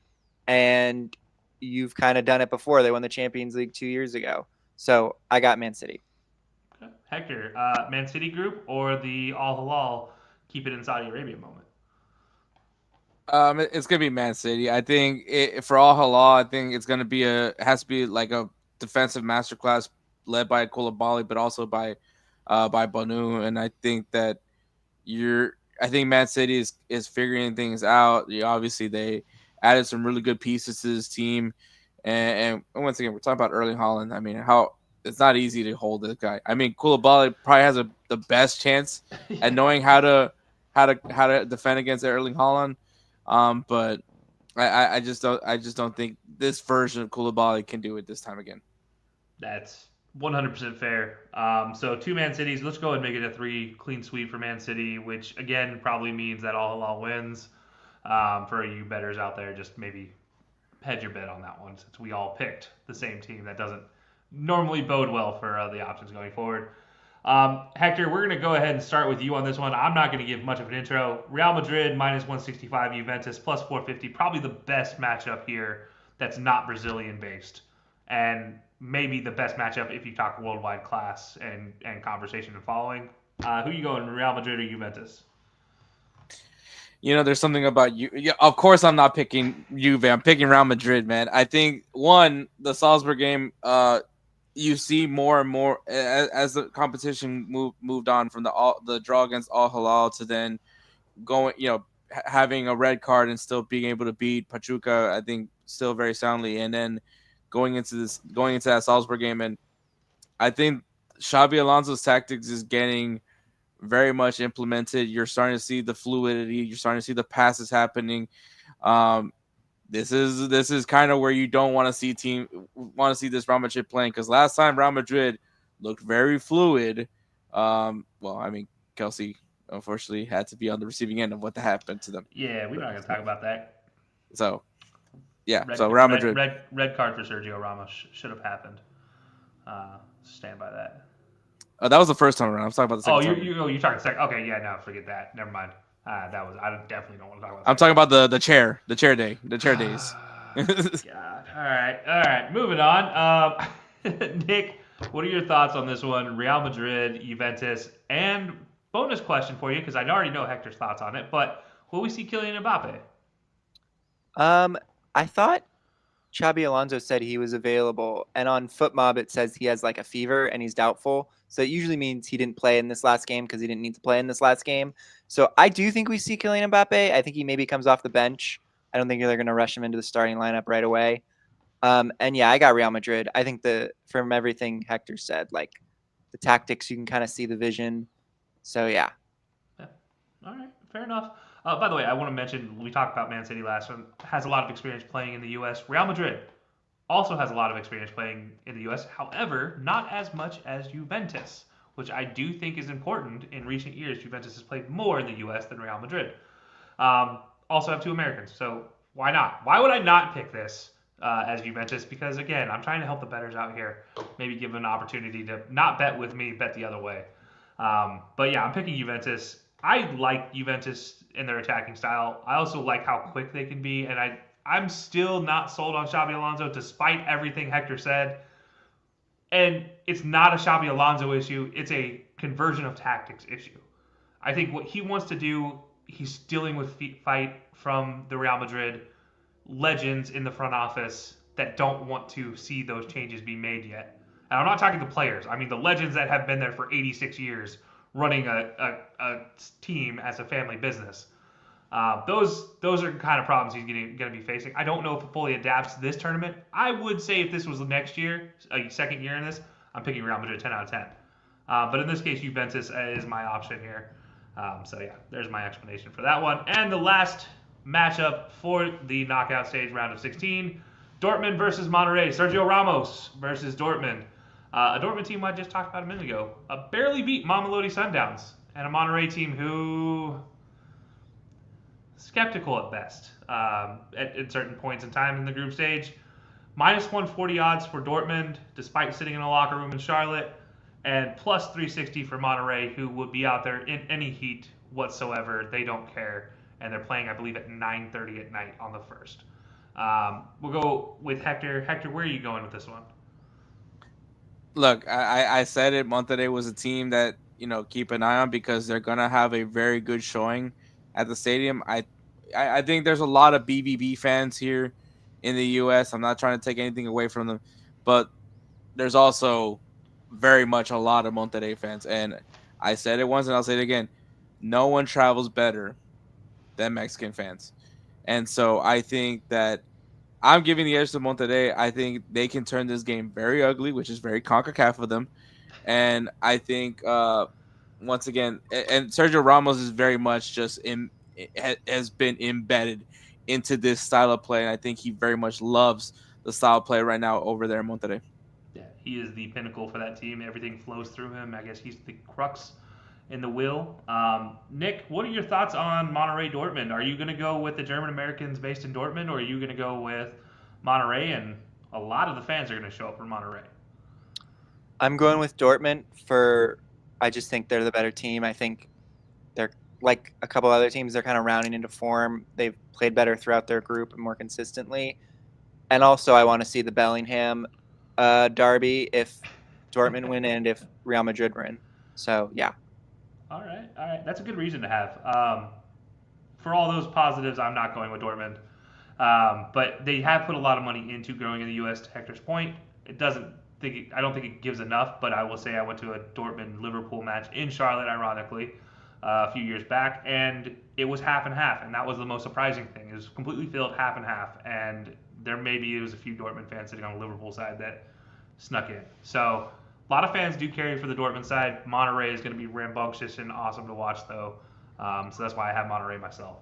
and you've kind of done it before. They won the Champions League 2 years ago. So I got Man City.
Okay. Hector, Man City group or the Al Hilal keep it in Saudi Arabia moment?
It's gonna be Man City. I think for Al Hilal, I think it's gonna be it has to be like a defensive masterclass led by Koulibaly, but also by Bonu. And I think that I think Man City is figuring things out. Obviously they added some really good pieces to this team, and once again we're talking about Erling Haaland. I mean, how it's not easy to hold this guy. I mean, Koulibaly probably has the best chance at knowing how to defend against Erling Haaland. But I just don't think this version of Koulibaly can do it this time again.
That's 100% fair. So two Man Cities. Let's go and make it a 3 clean sweep for Man City, which again probably means that Al Hilal wins. For you bettors out there, just maybe hedge your bet on that one since we all picked the same team. That doesn't normally bode well for the options going forward. Hector, we're going to go ahead and start with you on this one. I'm not going to give much of an intro. Real Madrid minus 165, Juventus plus 450. Probably the best matchup here that's not Brazilian based. And maybe the best matchup if you talk worldwide class and conversation and following. Who you going, Real Madrid or Juventus?
There's something about you. Yeah, of course, I'm not picking Juve. I'm picking Real Madrid, man. I think the Salzburg game. You see more and more as the competition moved on from the draw against Al Hilal to then going, having a red card and still being able to beat Pachuca. I think still very soundly, and then going into that Salzburg game, and I think Xabi Alonso's tactics is getting very much implemented. You're starting to see the fluidity. You're starting to see the passes happening. This is kind of where you don't want to see this Real Madrid playing, because last time Real Madrid looked very fluid. Well, I mean, Kelcey unfortunately had to be on the receiving end of what happened to them.
Yeah, we're not going to talk about that.
So, yeah. Real Madrid.
Red card for Sergio Ramos should have happened. Stand by that.
That was the first time around. I'm talking about the second time.
You're talking second. Okay, yeah, no, forget that. Never mind. I definitely don't want to talk about that.
I'm talking about the chair days.
God. All right. Moving on. Nick, what are your thoughts on this one? Real Madrid, Juventus, and bonus question for you because I already know Hector's thoughts on it. But will we see Kylian Mbappe?
I thought Xabi Alonso said he was available, and on FootMob it says he has like a fever and he's doubtful. So it usually means he didn't play in this last game because he didn't need to play in this last game. So I do think we see Kylian Mbappe. I think he maybe comes off the bench. I don't think they're going to rush him into the starting lineup right away. And yeah, I got Real Madrid. I think from everything Hector said, like the tactics, you can kind of see the vision. So yeah.
All right, fair enough. By the way, I want to mention we talked about Man City last one. Has a lot of experience playing in the U.S. Real Madrid also has a lot of experience playing in the U.S. However, not as much as Juventus, which I do think is important. In recent years, Juventus has played more in the U.S. than Real Madrid. Also have 2 Americans, so why not? Why would I not pick this as Juventus? Because again, I'm trying to help the bettors out here. Maybe give them an opportunity to not bet with me, bet the other way. But yeah, I'm picking Juventus. I like Juventus in their attacking style. I also like how quick they can be, and I'm still not sold on Xabi Alonso despite everything Hector said. And it's not a Xabi Alonso issue. It's a conversion of tactics issue. I think what he wants to do, he's dealing with fight from the Real Madrid legends in the front office that don't want to see those changes be made yet. And I'm not talking the players. I mean the legends that have been there for 86 years running a team as a family business. Those are the kind of problems he's going to be facing. I don't know if it fully adapts to this tournament. I would say if this was the next year, a second year in this, I'm picking Real Madrid 10 out of 10. But in this case, Juventus is my option here. So yeah, there's my explanation for that one. And the last matchup for the knockout stage round of 16, Dortmund versus Monterrey. Sergio Ramos versus Dortmund. A Dortmund team I just talked about a minute ago. Barely beat Mamelodi Sundowns. And a Monterrey team who... skeptical at best at certain points in time in the group stage. Minus 140 odds for Dortmund, despite sitting in a locker room in Charlotte, and plus 360 for Monterrey, who would be out there in any heat whatsoever. They don't care, and they're playing, I believe, at 9:30 at night on the first. We'll go with Hector. Hector, where are you going with this one?
Look, I said it. Monterrey was a team that keep an eye on because they're gonna have a very good showing at the stadium. I think there's a lot of BBB fans here in the U.S. I'm not trying to take anything away from them, but there's also very much a lot of Monterrey fans. And I said it once and I'll say it again. No one travels better than Mexican fans. And so I think that I'm giving the edge to Monterrey. I think they can turn this game very ugly, which is very CONCACAF of them. And I think, once again, and Sergio Ramos is very much just has been embedded into this style of play, and I think he very much loves the style of play right now over there in Monterrey.
Yeah, he is the pinnacle for that team. Everything flows through him. I guess he's the crux in the wheel. Nick, what are your thoughts on Monterrey Dortmund? Are you going to go with the German Americans based in Dortmund, or are you going to go with Monterrey? And a lot of the fans are going to show up for Monterrey.
I'm going with Dortmund I just think they're the better team. I think they're like a couple other teams. They're kind of rounding into form. They've played better throughout their group and more consistently. And also, I want to see the Bellingham derby if Dortmund win and if Real Madrid win. So, yeah.
All right. That's a good reason to have. For all those positives, I'm not going with Dortmund. But they have put a lot of money into growing in the U.S. To Hector's point. I don't think it gives enough, but I will say I went to a Dortmund-Liverpool match in Charlotte, ironically, a few years back, and it was half and half, and that was the most surprising thing. It was completely filled half and half, and there was a few Dortmund fans sitting on the Liverpool side that snuck in. So a lot of fans do carry for the Dortmund side. Monterrey is going to be rambunctious and awesome to watch, though, so that's why I have Monterrey myself.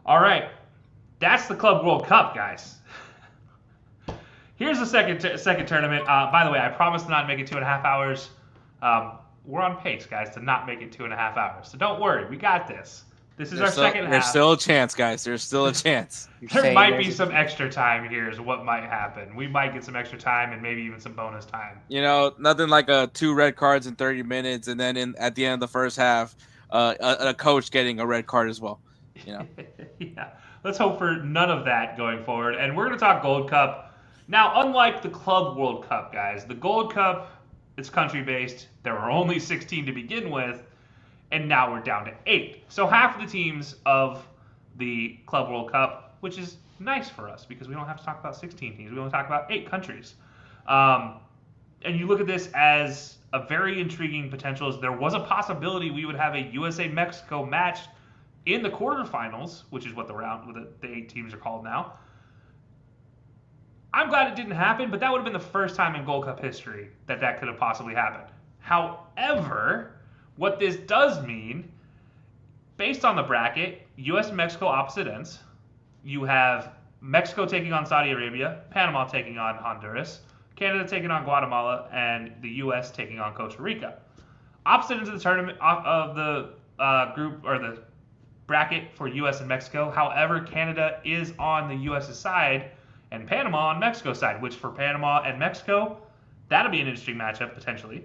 All right, that's the Club World Cup, guys. Here's the second tournament. By the way, I promised to not make it 2.5 hours. We're on pace, guys, to not make it 2.5 hours. So don't worry, we got this. This is our second half.
There's still a chance, guys. There's still a chance.
There might be some extra time here is what might happen. We might get some extra time and maybe even some bonus time.
Nothing like 2 red cards in 30 minutes, and then at the end of the first half, a coach getting a red card as well.
Yeah. Let's hope for none of that going forward. And we're going to talk Gold Cup. Now, unlike the Club World Cup, guys, the Gold Cup is country-based. There were only 16 to begin with, and now we're down to 8. So half of the teams of the Club World Cup, which is nice for us because we don't have to talk about 16 teams. We only talk about 8 countries. And you look at this as a very intriguing potential. There was a possibility we would have a USA-Mexico match in the quarterfinals, which is what the 8 teams are called now. I'm glad it didn't happen, but that would have been the first time in Gold Cup history that could have possibly happened. However, what this does mean, based on the bracket, U.S. and Mexico opposite ends. You have Mexico taking on Saudi Arabia, Panama taking on Honduras, Canada taking on Guatemala, and the U.S. taking on Costa Rica. Opposite ends of the tournament of the group or the bracket for U.S. and Mexico. However, Canada is on the U.S.'s side and Panama on Mexico's side, which for Panama and Mexico, that'll be an interesting matchup potentially.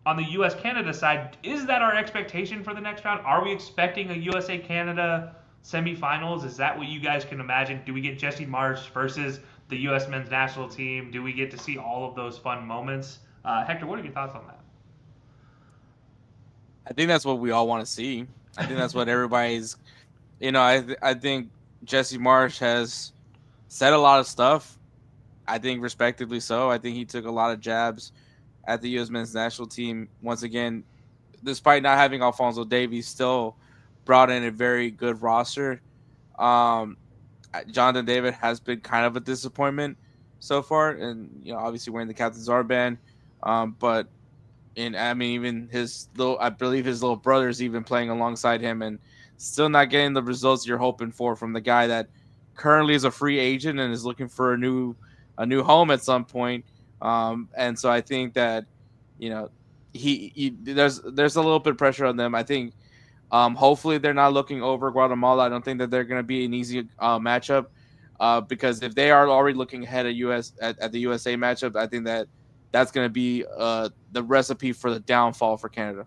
On the U.S.-Canada side, is that our expectation for the next round? Are we expecting a USA-Canada semifinals? Is that what you guys can imagine? Do we get Jesse Marsch versus the U.S. men's national team? Do we get to see all of those fun moments? Hector, what are your thoughts on that?
I think that's what we all want to see. I think that's what everybody's. I think Jesse Marsch has said a lot of stuff. I think respectively so. I think he took a lot of jabs at the U.S. men's national team. Once again, despite not having Alphonso Davies, still brought in a very good roster. Jonathan David has been kind of a disappointment so far, and obviously wearing the captain's armband. But even I believe his little brother is even playing alongside him, and still not getting the results you're hoping for from the guy that currently is a free agent and is looking for a new home at some point. And so I think that there's a little bit of pressure on them. I think hopefully they're not looking over Guatemala. I don't think that they're going to be an easy matchup because if they are already looking ahead at the USA matchup, I think that's going to be the recipe for the downfall for Canada.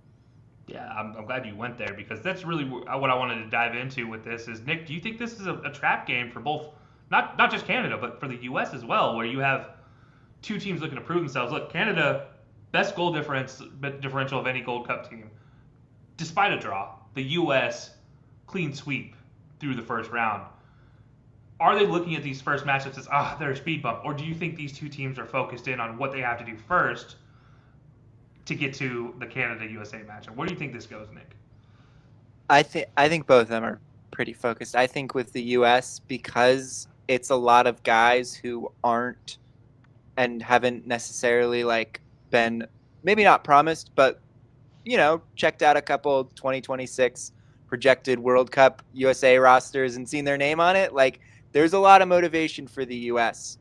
Yeah, I'm glad you went there because that's really what I wanted to dive into with this is, Nick, do you think this is a trap game for both, not just Canada, but for the U.S. as well, where you have two teams looking to prove themselves? Look, Canada, best goal differential of any Gold Cup team, despite a draw. The U.S. clean sweep through the first round. Are they looking at these first matchups as, they're a speed bump? Or do you think these two teams are focused in on what they have to do first to get to the Canada-USA matchup? Where do you think this goes, Nick?
I think both of them are pretty focused. I think with the U.S., because it's a lot of guys who aren't and haven't necessarily been maybe not promised, but checked out a couple 2026 projected World Cup USA rosters and seen their name on it. There's a lot of motivation for the U.S.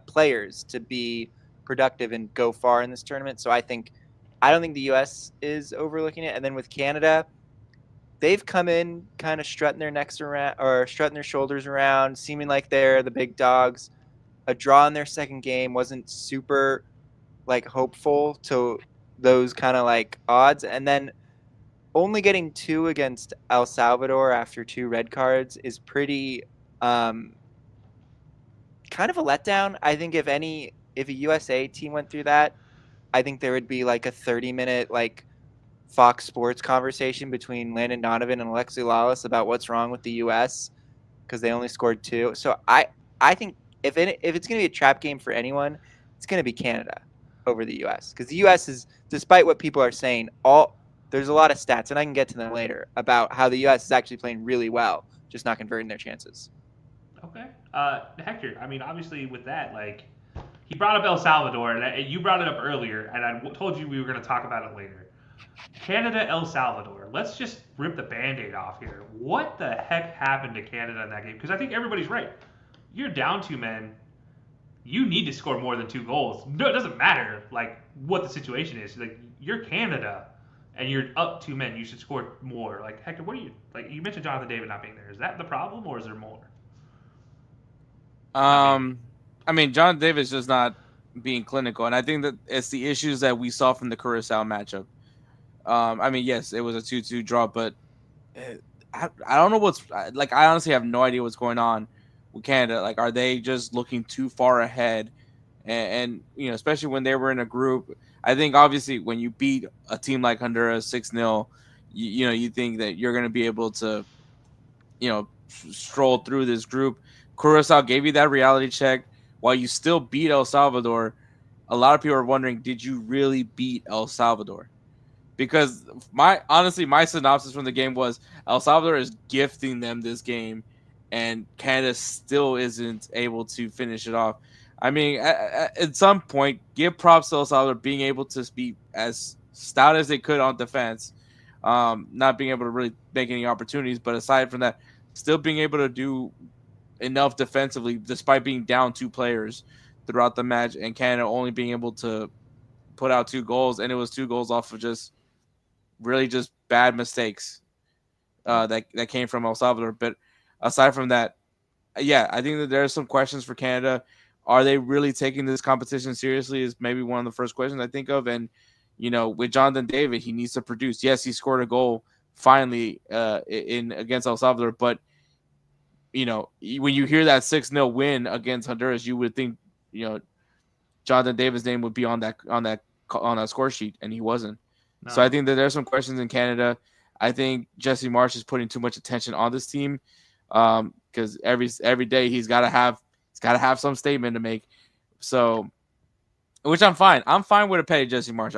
Players to be productive and go far in this tournament. So I don't think the U.S. is overlooking it. And then with Canada, they've come in kind of strutting their necks around or strutting their shoulders around, seeming like they're the big dogs. A draw in their second game wasn't super hopeful to those kind of odds. And then only getting 2 against El Salvador after 2 red cards is pretty kind of a letdown. I think if a USA team went through that, I think there would be a 30-minute Fox Sports conversation between Landon Donovan and Alexi Lawless about what's wrong with the U.S. because they only scored 2. So I think if it's going to be a trap game for anyone, it's going to be Canada over the U.S. because the U.S. is, despite what people are saying, there's a lot of stats, and I can get to them later, about how the U.S. is actually playing really well, just not converting their chances.
Okay. Hector, obviously with that, he brought up El Salvador, and you brought it up earlier, and I told you we were going to talk about it later. Canada, El Salvador. Let's just rip the Band-Aid off here. What the heck happened to Canada in that game? Because I think everybody's right. You're down 2 men. You need to score more than 2 goals. No, it doesn't matter what the situation is. You're Canada, and you're up 2 men. You should score more. Hector, what are you you mentioned Jonathan David not being there. Is that the problem, or is there more?
John Davis just not being clinical, and I think that it's the issues that we saw from the Curacao matchup. Yes, it was a 2-2 draw, but I don't know what's I honestly have no idea what's going on with Canada. Are they just looking too far ahead? And especially when they were in a group, I think obviously when you beat a team like Honduras 6-0, you think that you're going to be able to, stroll through this group. Curacao gave you that reality check while you still beat El Salvador. A lot of people are wondering, did you really beat El Salvador? Because my synopsis from the game was El Salvador is gifting them this game, and Canada still isn't able to finish it off. At some point, give props to El Salvador being able to be as stout as they could on defense, not being able to really make any opportunities. But aside from that, still being able to do enough defensively, despite being down 2 players throughout the match, and Canada only being able to put out 2 goals, and it was 2 goals off of just really just bad mistakes that came from El Salvador. But aside from that, yeah, I think that there are some questions for Canada. Are they really taking this competition seriously? Is maybe one of the first questions I think of. And with Jonathan David, he needs to produce. Yes, he scored a goal finally in against El Salvador, but when you hear that 6-0 win against Honduras, you would think Jonathan David's name would be on that score sheet, and he wasn't.
No.
So I think that there's some questions in Canada. I think Jesse Marsch is putting too much attention on this team because every day he's got to have some statement to make. So, which I'm fine. I'm fine with a petty Jesse Marsch.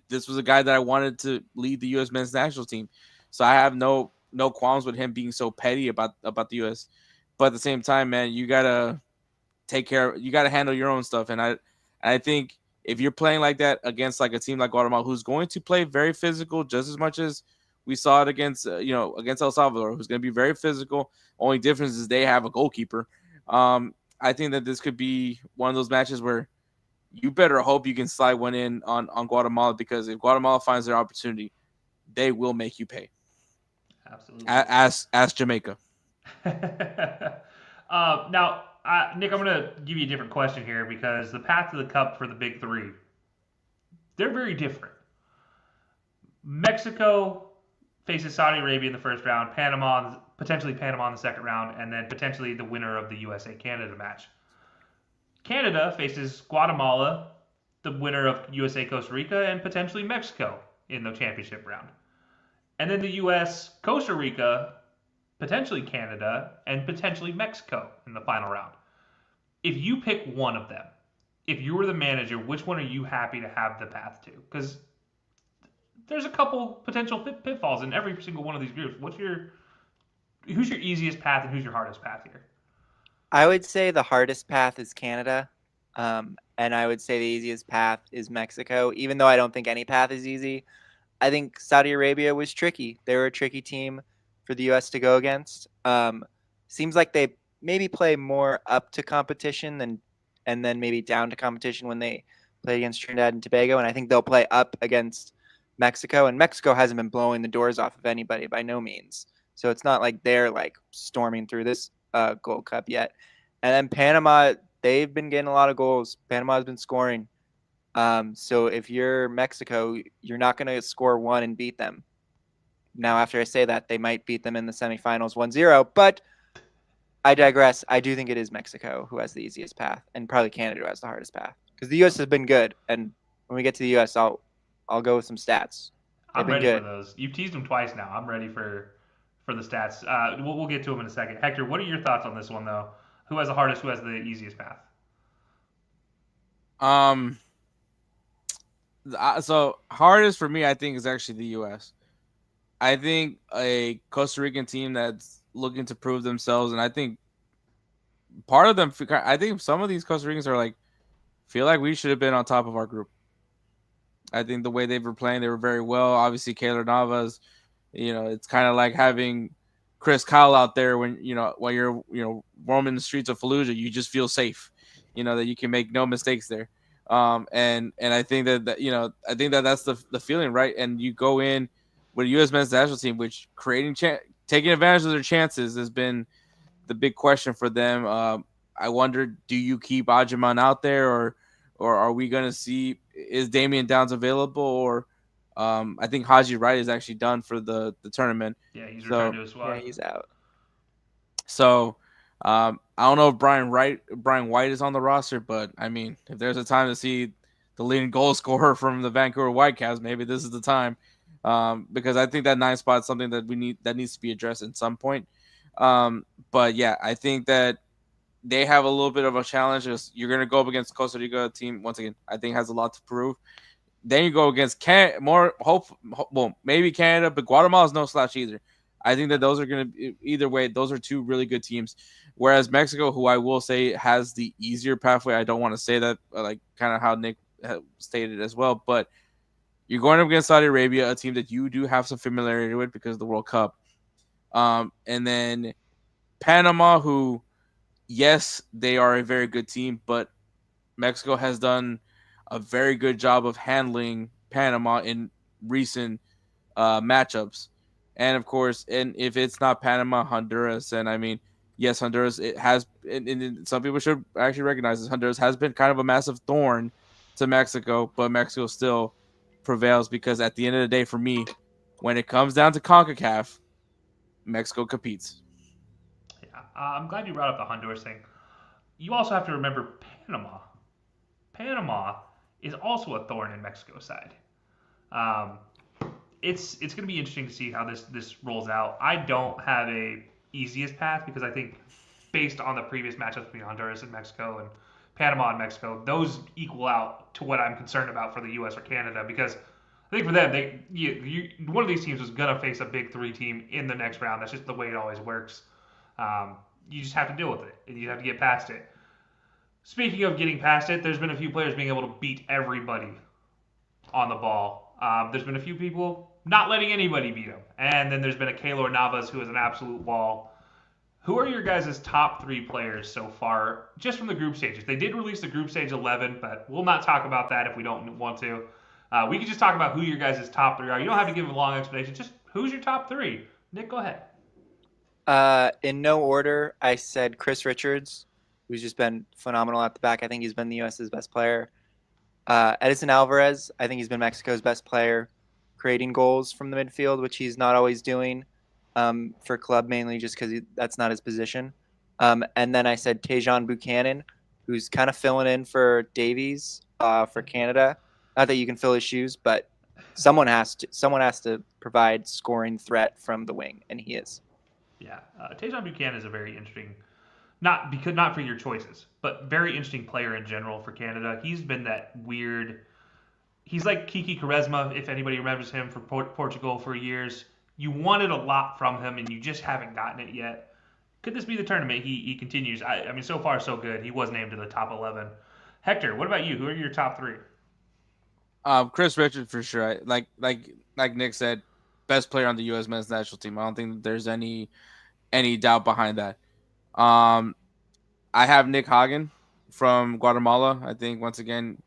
This was a guy that I wanted to lead the U.S. men's national team, so I have no qualms with him being so petty about the U.S. But at the same time, man, you gotta you gotta handle your own stuff, and I think if you're playing like that against like a team like Guatemala, who's going to play very physical, just as much as we saw it against against El Salvador, who's going to be very physical. Only difference is they have a goalkeeper. I think that this could be one of those matches where you better hope you can slide one in on Guatemala, because if Guatemala finds their opportunity, they will make you pay.
Absolutely.
Ask Jamaica.
Now, Nick, I'm going to give you a different question here, because the path to the cup for the big three, they're very different. Mexico faces Saudi Arabia in the first round, potentially Panama in the second round, and then potentially the winner of the USA-Canada match. Canada faces Guatemala, the winner of USA-Costa Rica, and potentially Mexico in the championship round. And then the US-Costa Rica, potentially Canada, and potentially Mexico in the final round. If you pick one of them, if you were the manager, which one are you happy to have the path to? Because there's a couple potential pitfalls in every single one of these groups. Who's your easiest path and who's your hardest path here?
I would say the hardest path is Canada, and I would say the easiest path is Mexico, even though I don't think any path is easy. I think Saudi Arabia was tricky. They were a tricky team for the U.S. to go against. Seems like they maybe play more up to competition and then maybe down to competition when they play against Trinidad and Tobago, and I think they'll play up against Mexico, and Mexico hasn't been blowing the doors off of anybody by no means. So it's not like they're like storming through this Gold Cup yet. And then Panama, they've been getting a lot of goals. Panama's been scoring. So if you're Mexico, you're not going to score one and beat them. Now, after I say that, they might beat them in the semifinals 1-0, but I digress. I do think it is Mexico who has the easiest path, and probably Canada who has the hardest path, because the U.S. has been good. And when we get to the U.S., I'll go with some stats.
I'm ready for those. You've teased them twice now. I'm ready for the stats. We'll get to them in a second. Hector, what are your thoughts on this one, though? Who has the hardest? Who has the easiest path?
So hardest for me, I think, is actually the U.S. I think a Costa Rican team that's looking to prove themselves, and I think part of them, I think some of these Costa Ricans are feel like we should have been on top of our group. I think the way they were playing, they were very well. Obviously, Keylor Navas, it's kind of like having Chris Kyle out there when you're roaming the streets of Fallujah. You just feel safe, that you can make no mistakes there. And I think that I think that's the feeling, right? And you go in with a U.S. men's national team, which taking advantage of their chances has been the big question for them. I wonder, do you keep Ajiman out there, or are we going to see, is Damian Downs available, or I think Haji Wright is actually done for the tournament.
Yeah, he's returned to his squad.
Yeah, he's out.
So I don't know if Brian White is on the roster, but I mean, if there's a time to see the leading goal scorer from the Vancouver Whitecaps, maybe this is the time, because I think that 9 spot is something that needs to be addressed at some point. But yeah, I think that they have a little bit of a challenge. You're going to go up against Costa Rica team, once again, I think has a lot to prove. Then you go against maybe Canada, but Guatemala is no slouch either. I think that those are going to, either way, those are 2 really good teams. Whereas Mexico, who I will say has the easier pathway, I don't want to say that, like kind of how Nick stated as well, but you're going up against Saudi Arabia, a team that you do have some familiarity with because of the World Cup. And then Panama, who, yes, they are a very good team, but Mexico has done a very good job of handling Panama in recent matchups. And of course, and if it's not Panama, Honduras, and I mean, yes, Honduras, it has, and some people should actually recognize this. Honduras has been kind of a massive thorn to Mexico, but Mexico still prevails because at the end of the day, for me, when it comes down to CONCACAF, Mexico competes.
Yeah, I'm glad you brought up the Honduras thing. You also have to remember Panama. Panama is also a thorn in Mexico's side. Um, it's going to be interesting to see how this rolls out. I don't have a easiest path because I think based on the previous matchups between Honduras and Mexico and Panama and Mexico, those equal out to what I'm concerned about for the U.S. or Canada because I think for them, one of these teams is going to face a big three team in the next round. That's just the way it always works. You just have to deal with it and you have to get past it. Speaking of getting past it, there's been a few players being able to beat everybody on the ball. There's been a few people not letting anybody beat them. And then there's been a Keylor Navas who is an absolute wall. Who are your guys' top 3 players so far, just from the group stages? They did release the group stage 11, but we'll not talk about that if we don't want to. We can just talk about who your guys' top 3 are. You don't have to give a long explanation. Just who's your top 3? Nick, go ahead.
In no order, I said Chris Richards, who's just been phenomenal at the back. I think he's been the U.S.'s best player. Edison Alvarez, I think he's been Mexico's best player, creating goals from the midfield, which he's not always doing for club, mainly just because that's not his position. And then I said Tejan Buchanan, who's kind of filling in for Davies for Canada. Not that you can fill his shoes, but someone has to provide scoring threat from the wing, and he is.
Yeah, Tejan Buchanan is a very interesting, not for your choices, but very interesting player in general for Canada. He's been that weird. He's like Kiki Quaresma, if anybody remembers him for Portugal for years. You wanted a lot from him, and you just haven't gotten it yet. Could this be the tournament? He continues. I mean, so far so good. He was named to the top 11. Hector, what about you? Who are your top 3?
Chris Richards for sure. Like Nick said, best player on the U.S. men's national team. I don't think there's any doubt behind that. I have Nick Hagen from Guatemala. I think once again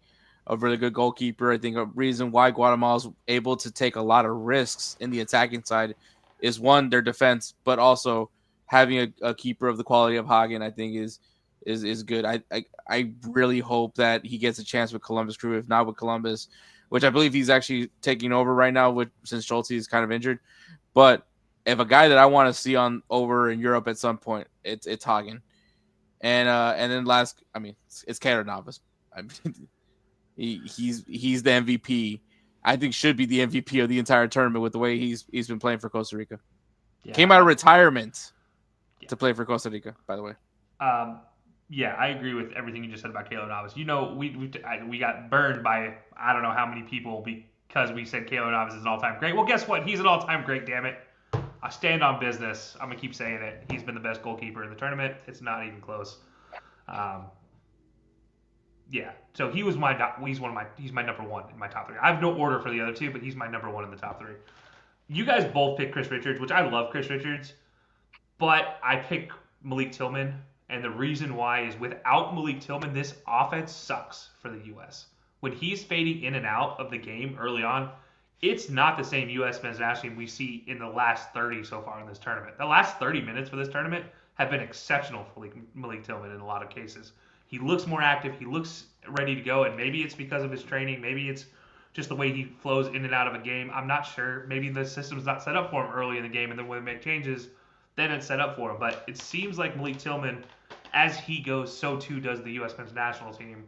a really good goalkeeper. I think a reason why Guatemala is able to take a lot of risks in the attacking side is one, their defense, but also having a keeper of the quality of Hagen, I think is good. I really hope that he gets a chance with Columbus Crew, if not with Columbus, which I believe he's actually taking over right now since Schulte is kind of injured. But if a guy that I want to see over in Europe at some point, it's Hagen. And then last, I mean, it's Keylor Navas. I mean, he's the MVP. I think should be the MVP of the entire tournament with the way he's been playing for Costa Rica. Yeah. Came out of retirement to play for Costa Rica, by the way.
Yeah, I agree with everything you just said about Keylor Navas. You know, we got burned by I don't know how many people because we said Keylor Navas is an all-time great. Well, guess what? He's an all-time great, damn it. I stand on business. I'm gonna keep saying it. He's been the best goalkeeper in the tournament. It's not even close. Yeah. So he's my number 1 in my top 3. I have no order for the other 2, but he's my number 1 in the top 3. You guys both picked Chris Richards, which I love Chris Richards, but I picked Malik Tillman, and the reason why is without Malik Tillman, this offense sucks for the U.S. When he's fading in and out of the game early on, it's not the same U.S. men's national team we see in the last 30 so far in this tournament. The last 30 minutes for this tournament have been exceptional for Malik Tillman in a lot of cases. He looks more active. He looks ready to go, and maybe it's because of his training. Maybe it's just the way he flows in and out of a game. I'm not sure. Maybe the system's not set up for him early in the game, and then when they make changes, then it's set up for him. But it seems like Malik Tillman, as he goes, so too does the U.S. men's national team.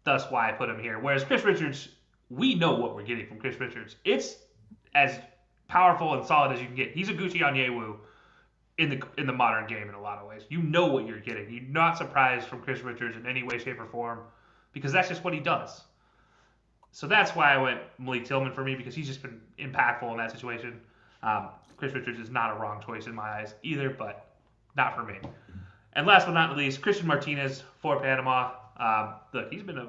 Thus why I put him here. Whereas Chris Richards, we know what we're getting from Chris Richards. It's as powerful and solid as you can get. He's a Gucci Onyewu in the modern game in a lot of ways. You know what you're getting. You're not surprised from Chris Richards in any way, shape, or form because that's just what he does. So that's why I went Malik Tillman for me because he's just been impactful in that situation. Chris Richards is not a wrong choice in my eyes either, but not for me. And last but not least, Christian Martinez for Panama. Look, he's been a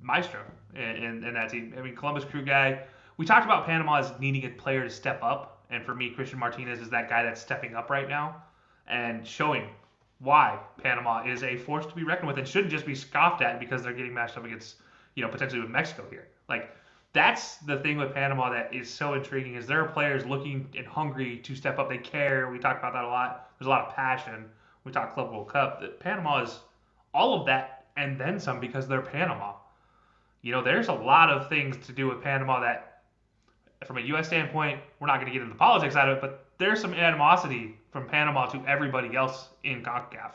maestro in that team. I mean, Columbus Crew guy. We talked about Panama as needing a player to step up, and for me, Christian Martinez is that guy that's stepping up right now. and showing why Panama is a force to be reckoned with and shouldn't just be scoffed at because they're getting matched up against, potentially with Mexico here. Like, that's the thing with Panama that is so intriguing is there are players looking and hungry to step up. They care. We talk about that a lot. There's a lot of passion. We talk Club World Cup. That Panama is all of that and then some because they're Panama. There's a lot of things to do with Panama that, from a U.S. standpoint, we're not going to get into the politics out of it, but there's some animosity from Panama to everybody else in CONCACAF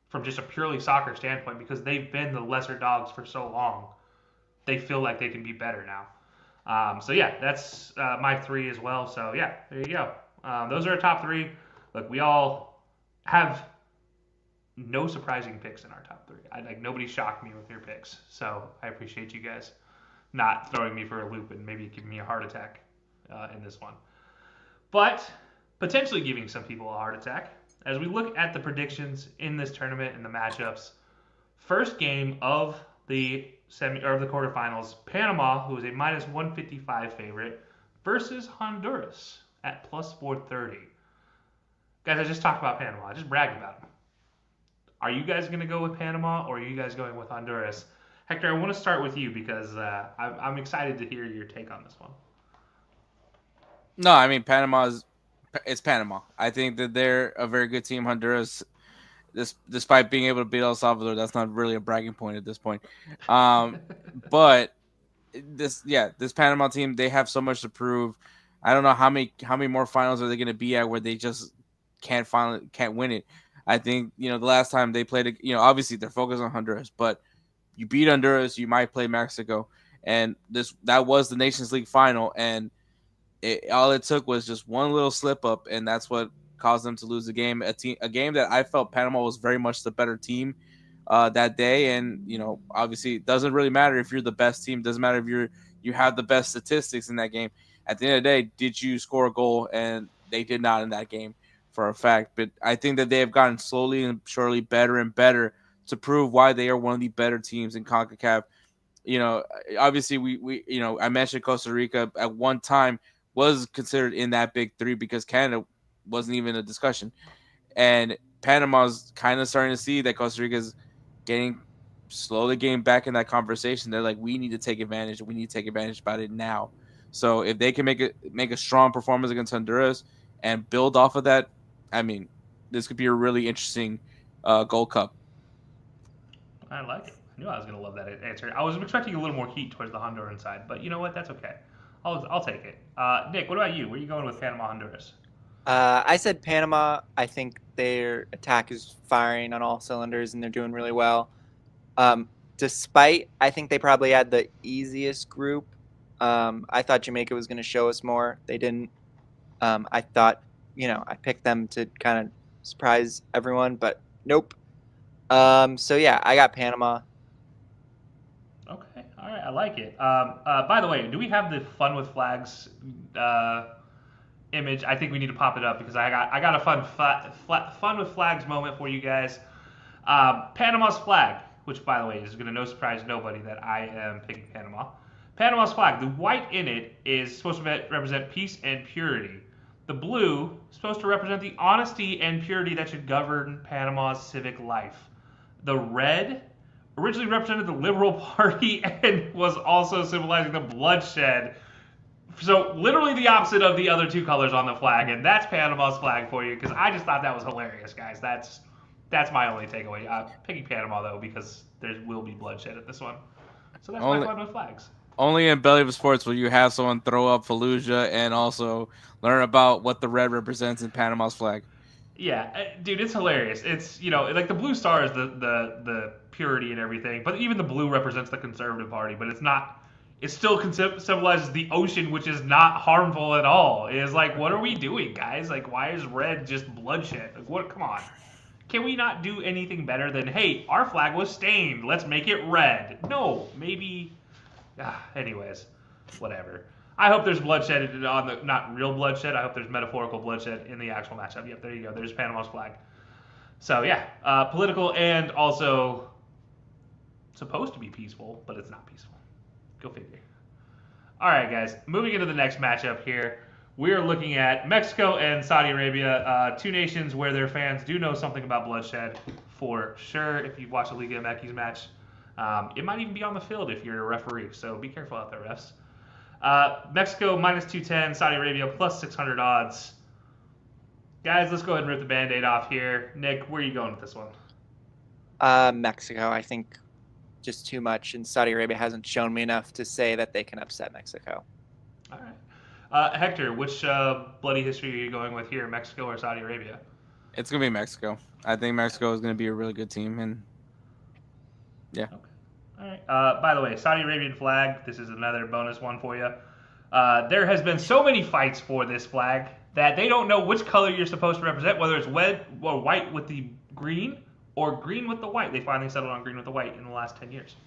from just a purely soccer standpoint because they've been the lesser dogs for so long. They feel like they can be better now. So yeah, that's my 3 as well. So yeah, there you go. Those are our top 3. Look, we all have no surprising picks in our top 3. Nobody shocked me with your picks, so I appreciate you guys not throwing me for a loop and maybe giving me a heart attack in this one. But potentially giving some people a heart attack as we look at the predictions in this tournament and the matchups. First game of the the quarterfinals, Panama, who is a minus 155 favorite, versus Honduras at plus 430. Guys, I just talked about Panama. I just bragged about them. Are you guys going to go with Panama or are you guys going with Honduras? Hector, I want to start with you because I'm excited to hear your take on this one.
No, I mean it's Panama. I think that they're a very good team. Honduras, despite being able to beat El Salvador, that's not really a bragging point at this point. But this Panama team, they have so much to prove. I don't know how many more finals are they going to be at where they just can't win it. I think the last time they played, obviously they're focused on Honduras, but you beat Honduras, you might play Mexico, and that was the Nations League final, and all it took was just one little slip up, and that's what caused them to lose the game. A game that I felt Panama was very much the better team that day, and obviously it doesn't really matter if you're the best team. It doesn't matter if you have the best statistics in that game. At the end of the day, did you score a goal? And they did not in that game for a fact. But I think that they have gotten slowly and surely better and better to prove why they are one of the better teams in CONCACAF. Obviously we I mentioned Costa Rica at one time was considered in that big 3 because Canada wasn't even a discussion. And Panama's kind of starting to see that Costa Rica's slowly getting back in that conversation. They're like, we need to take advantage. We need to take advantage about it now. So if they can make a strong performance against Honduras and build off of that, I mean, this could be a really interesting Gold Cup.
I like it. I knew I was going to love that answer. I was expecting a little more heat towards the Honduran side, but you know what? That's okay. I'll take it. Nick, what about you? Where are you going with Panama, Honduras?
I said Panama. I think their attack is firing on all cylinders, and they're doing really well. Despite, I think they probably had the easiest group. I thought Jamaica was going to show us more. They didn't. I thought, I picked them to kind of surprise everyone, but nope. So yeah, I got Panama.
Okay, all right, I like it. By the way, do we have the Fun with Flags image? I think we need to pop it up because I got a Fun with Flags moment for you guys. Panama's flag, which by the way is going to no surprise nobody that I am picking Panama. Panama's flag, the white in it is supposed to represent peace and purity. The blue is supposed to represent the honesty and purity that should govern Panama's civic life. The red originally represented the Liberal Party and was also symbolizing the bloodshed. So literally the opposite of the other 2 colors on the flag, and that's Panama's flag for you because I just thought that was hilarious, guys. That's my only takeaway. Picking Panama though because there will be bloodshed at this one. So that's my Fun with Flags.
Only in Belly of Sports will you have someone throw up Fallujah and also learn about what the red represents in Panama's flag.
Yeah, dude, it's hilarious. It's like the blue star is the purity and everything, but even the blue represents the Conservative Party. But it's not. It still symbolizes the ocean, which is not harmful at all. It's like, what are we doing, guys? Like, why is red just bloodshed? Like, what? Come on. Can we not do anything better than, hey, our flag was stained, let's make it red? No, maybe. Anyways, whatever. I hope there's bloodshed on the, not real bloodshed. I hope there's metaphorical bloodshed in the actual matchup. Yep, there you go. There's Panama's flag. So yeah, political and also supposed to be peaceful, but it's not peaceful. Go figure. All right, guys. Moving into the next matchup here, We are looking at Mexico and Saudi Arabia, two nations where their fans do know something about bloodshed for sure. If you watch a Liga MX match, it might even be on the field if you're a referee, so be careful out there, refs. Mexico minus 210, Saudi Arabia plus 600 odds. Guys, let's go ahead and rip the Band-Aid off here. Nick, where are you going with this one?
Mexico, I think just too much, and Saudi Arabia hasn't shown me enough to say that they can upset Mexico.
All right. Hector, which bloody history are you going with here, Mexico or Saudi Arabia?
It's going to be Mexico. I think Mexico is going to be a really good team, and yeah.
Okay. All right. By the way, Saudi Arabian flag, this is another bonus one for you. There has been so many fights for this flag that they don't know which color you're supposed to represent, whether it's red or white with the green or green with the white. They finally settled on green with the white in the last 10 years.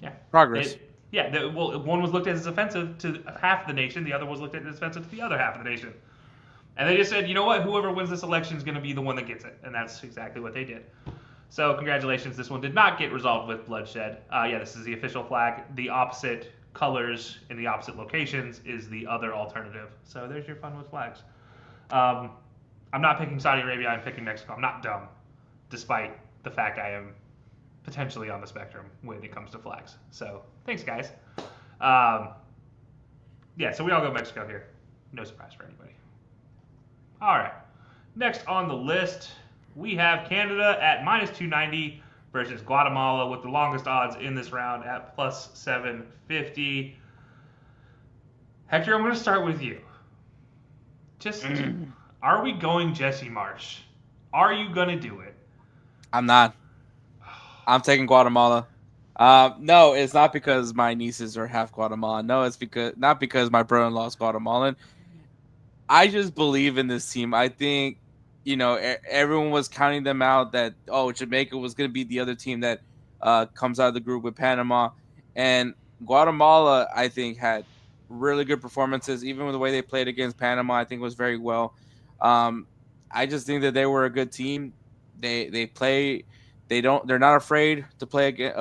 Yeah.
Progress.
One was looked at as offensive to half the nation. The other was looked at as offensive to the other half of the nation. And they just said, you know what? Whoever wins this election is going to be the one that gets it. And that's exactly what they did. So congratulations. This one did not get resolved with bloodshed. This is the official flag. The opposite colors in the opposite locations is the other alternative. So there's your fun with flags. I'm not picking Saudi Arabia. I'm picking Mexico. I'm not dumb, despite the fact I am potentially on the spectrum when it comes to flags. So thanks, guys. So we all go Mexico here. No surprise for anybody. All right. Next on the list, we have Canada at minus 290 versus Guatemala with the longest odds in this round at plus 750. Hector, I'm going to start with you. Are we going Jesse Marsch? Are you going to do it?
I'm not. I'm taking Guatemala. No, it's not because my nieces are half Guatemalan. No, it's not because my brother-in-law is Guatemalan. I just believe in this team. I think, everyone was counting them out that, Jamaica was going to be the other team that comes out of the group with Panama. And Guatemala, I think, had really good performances. Even with the way they played against Panama, I think was very well. I just think that they were a good team. They play. They're not afraid to play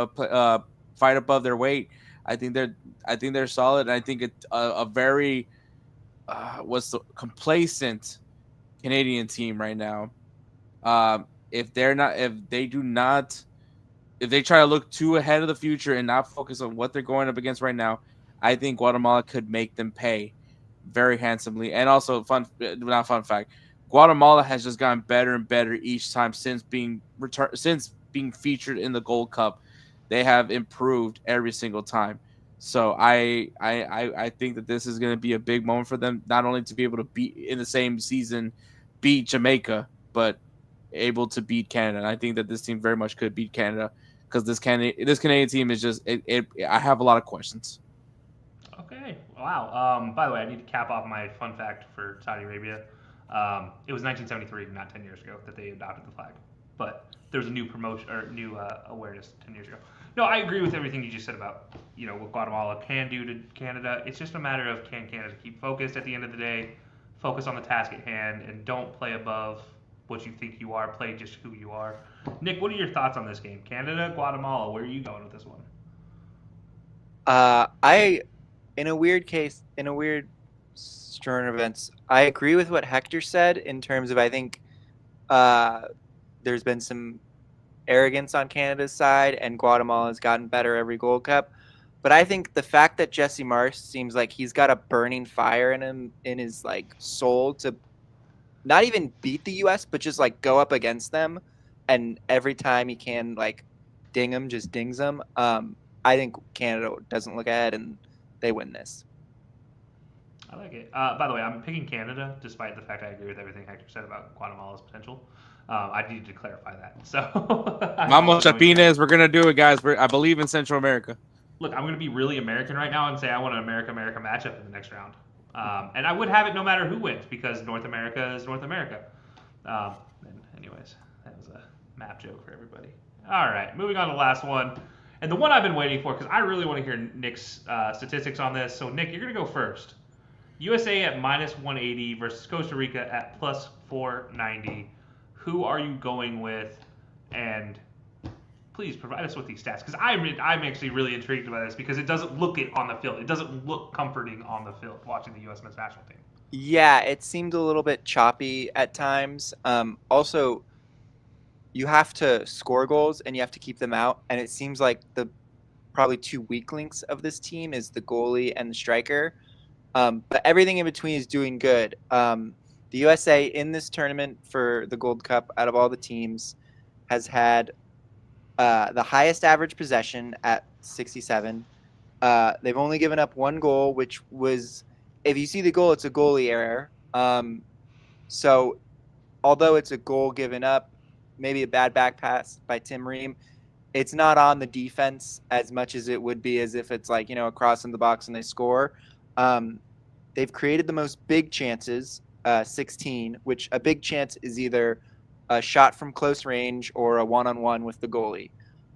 fight above their weight. I think they're solid. And I think it's a very complacent Canadian team right now. If they try to look too ahead of the future and not focus on what they're going up against right now, I think Guatemala could make them pay very handsomely. And also, not fun fact, Guatemala has just gotten better and better each time since being featured in the Gold Cup. They have improved every single time. So I think that this is going to be a big moment for them, not only to be able to beat in the same season, beat Jamaica, but able to beat Canada. And I think that this team very much could beat Canada because this Canadian team is just I have a lot of questions.
Okay. Wow. By the way, I need to cap off my fun fact for Saudi Arabia. It was 1973, not 10 years ago, that they adopted the flag. But there was a new promotion or new awareness 10 years ago. No, I agree with everything you just said about what Guatemala can do to Canada. It's just a matter of can Canada keep focused at the end of the day, focus on the task at hand, and don't play above what you think you are. Play just who you are. Nick, what are your thoughts on this game? Canada, Guatemala, where are you going with this one?
In a weird turn of events, I agree with what Hector said in terms of I think there's been some arrogance on Canada's side, and Guatemala has gotten better every Gold Cup. But I think the fact that Jesse Marsch seems like he's got a burning fire in his soul to not even beat the U.S., but just go up against them, and every time he can ding them, just dings them. I think Canada doesn't look ahead and they win this.
I like it. By the way, I'm picking Canada, despite the fact I agree with everything Hector said about Guatemala's potential. I needed to clarify that. So,
Vamos, Chapines, we're going to do it, guys. I believe in Central America.
Look, I'm going to be really American right now and say I want an America-America matchup in the next round. And I would have it no matter who wins because North America is North America. Anyways, that was a map joke for everybody. All right, moving on to the last one. And the one I've been waiting for because I really want to hear Nick's statistics on this. So, Nick, you're going to go first. USA at minus 180 versus Costa Rica at plus 490. Who are you going with? And please provide us with these stats, because I'm actually really intrigued by this, because it doesn't look it on the field. It doesn't look comforting on the field watching the U.S. men's national team.
Yeah, it seemed a little bit choppy at times. Also, you have to score goals and you have to keep them out, and it seems like the probably two weak links of this team is the goalie and the striker. But everything in between is doing good. The USA in this tournament for the Gold Cup, out of all the teams, has had the highest average possession at 67. They've only given up one goal, which was, if you see the goal, it's a goalie error. So although it's a goal given up, maybe a bad back pass by Tim Ream, it's not on the defense as much as it would be as if it's like, a cross in the box and they score. They've created the most big chances, 16, which a big chance is either a shot from close range or a one-on-one with the goalie.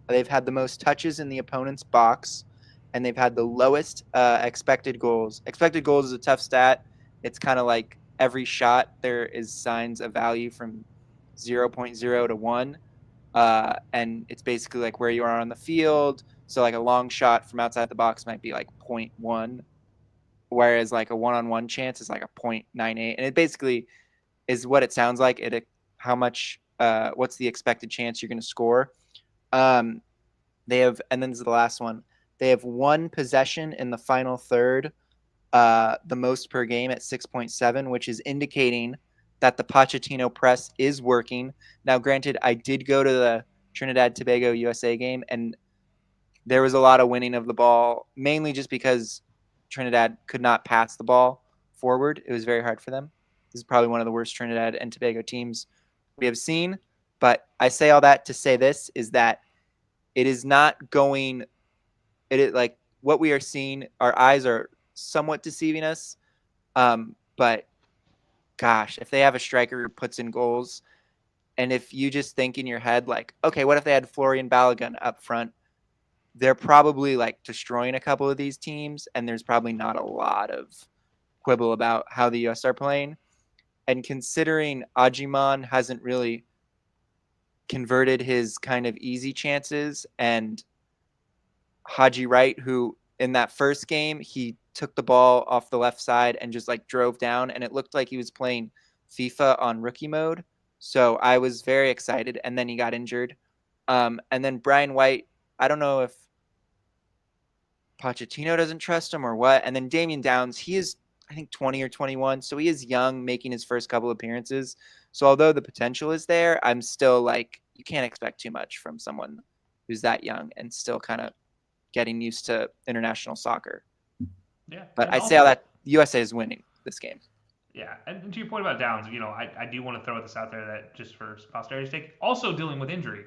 They've had the most touches in the opponent's box, and they've had the lowest expected goals. Expected goals is a tough stat. It's kind of like every shot there is signs of value from 0.0 to 1. And it's basically like where you are on the field. So like a long shot from outside the box might be like 0.1, whereas like a one-on-one chance is like a 0.98. And it basically is what it sounds like. How much, what's the expected chance you're going to score? They have, and then this is the last one. They have one possession in the final third, the most per game at 6.7, which is indicating that the Pochettino press is working. Now, granted, I did go to the Trinidad-Tobago USA game, and there was a lot of winning of the ball, mainly just because Trinidad could not pass the ball forward. It was very hard for them. This is probably one of the worst Trinidad and Tobago teams we have seen. But I say all that to say this is that it is not going – it is like what we are seeing, our eyes are somewhat deceiving us. But gosh, if they have a striker who puts in goals, and if you just think in your head like, okay, what if they had Florian Balogun up front? They're probably like destroying a couple of these teams, and there's probably not a lot of quibble about how the US are playing. And considering Ajiman hasn't really converted his kind of easy chances, and Haji Wright, who in that first game, he took the ball off the left side and just like drove down, and it looked like he was playing FIFA on rookie mode. So I was very excited, and then he got injured. And then Brian White, I don't know if Pochettino doesn't trust him or what. And then Damian Downs, he is, I think, 20 or 21, so he is young, making his first couple appearances. So although the potential is there, I'm still like, you can't expect too much from someone who's that young and still kind of getting used to international soccer.
Yeah.
But I say all that the USA is winning this game.
Yeah, and to your point about Downs, I do want to throw this out there that just for posterity's sake, also dealing with injury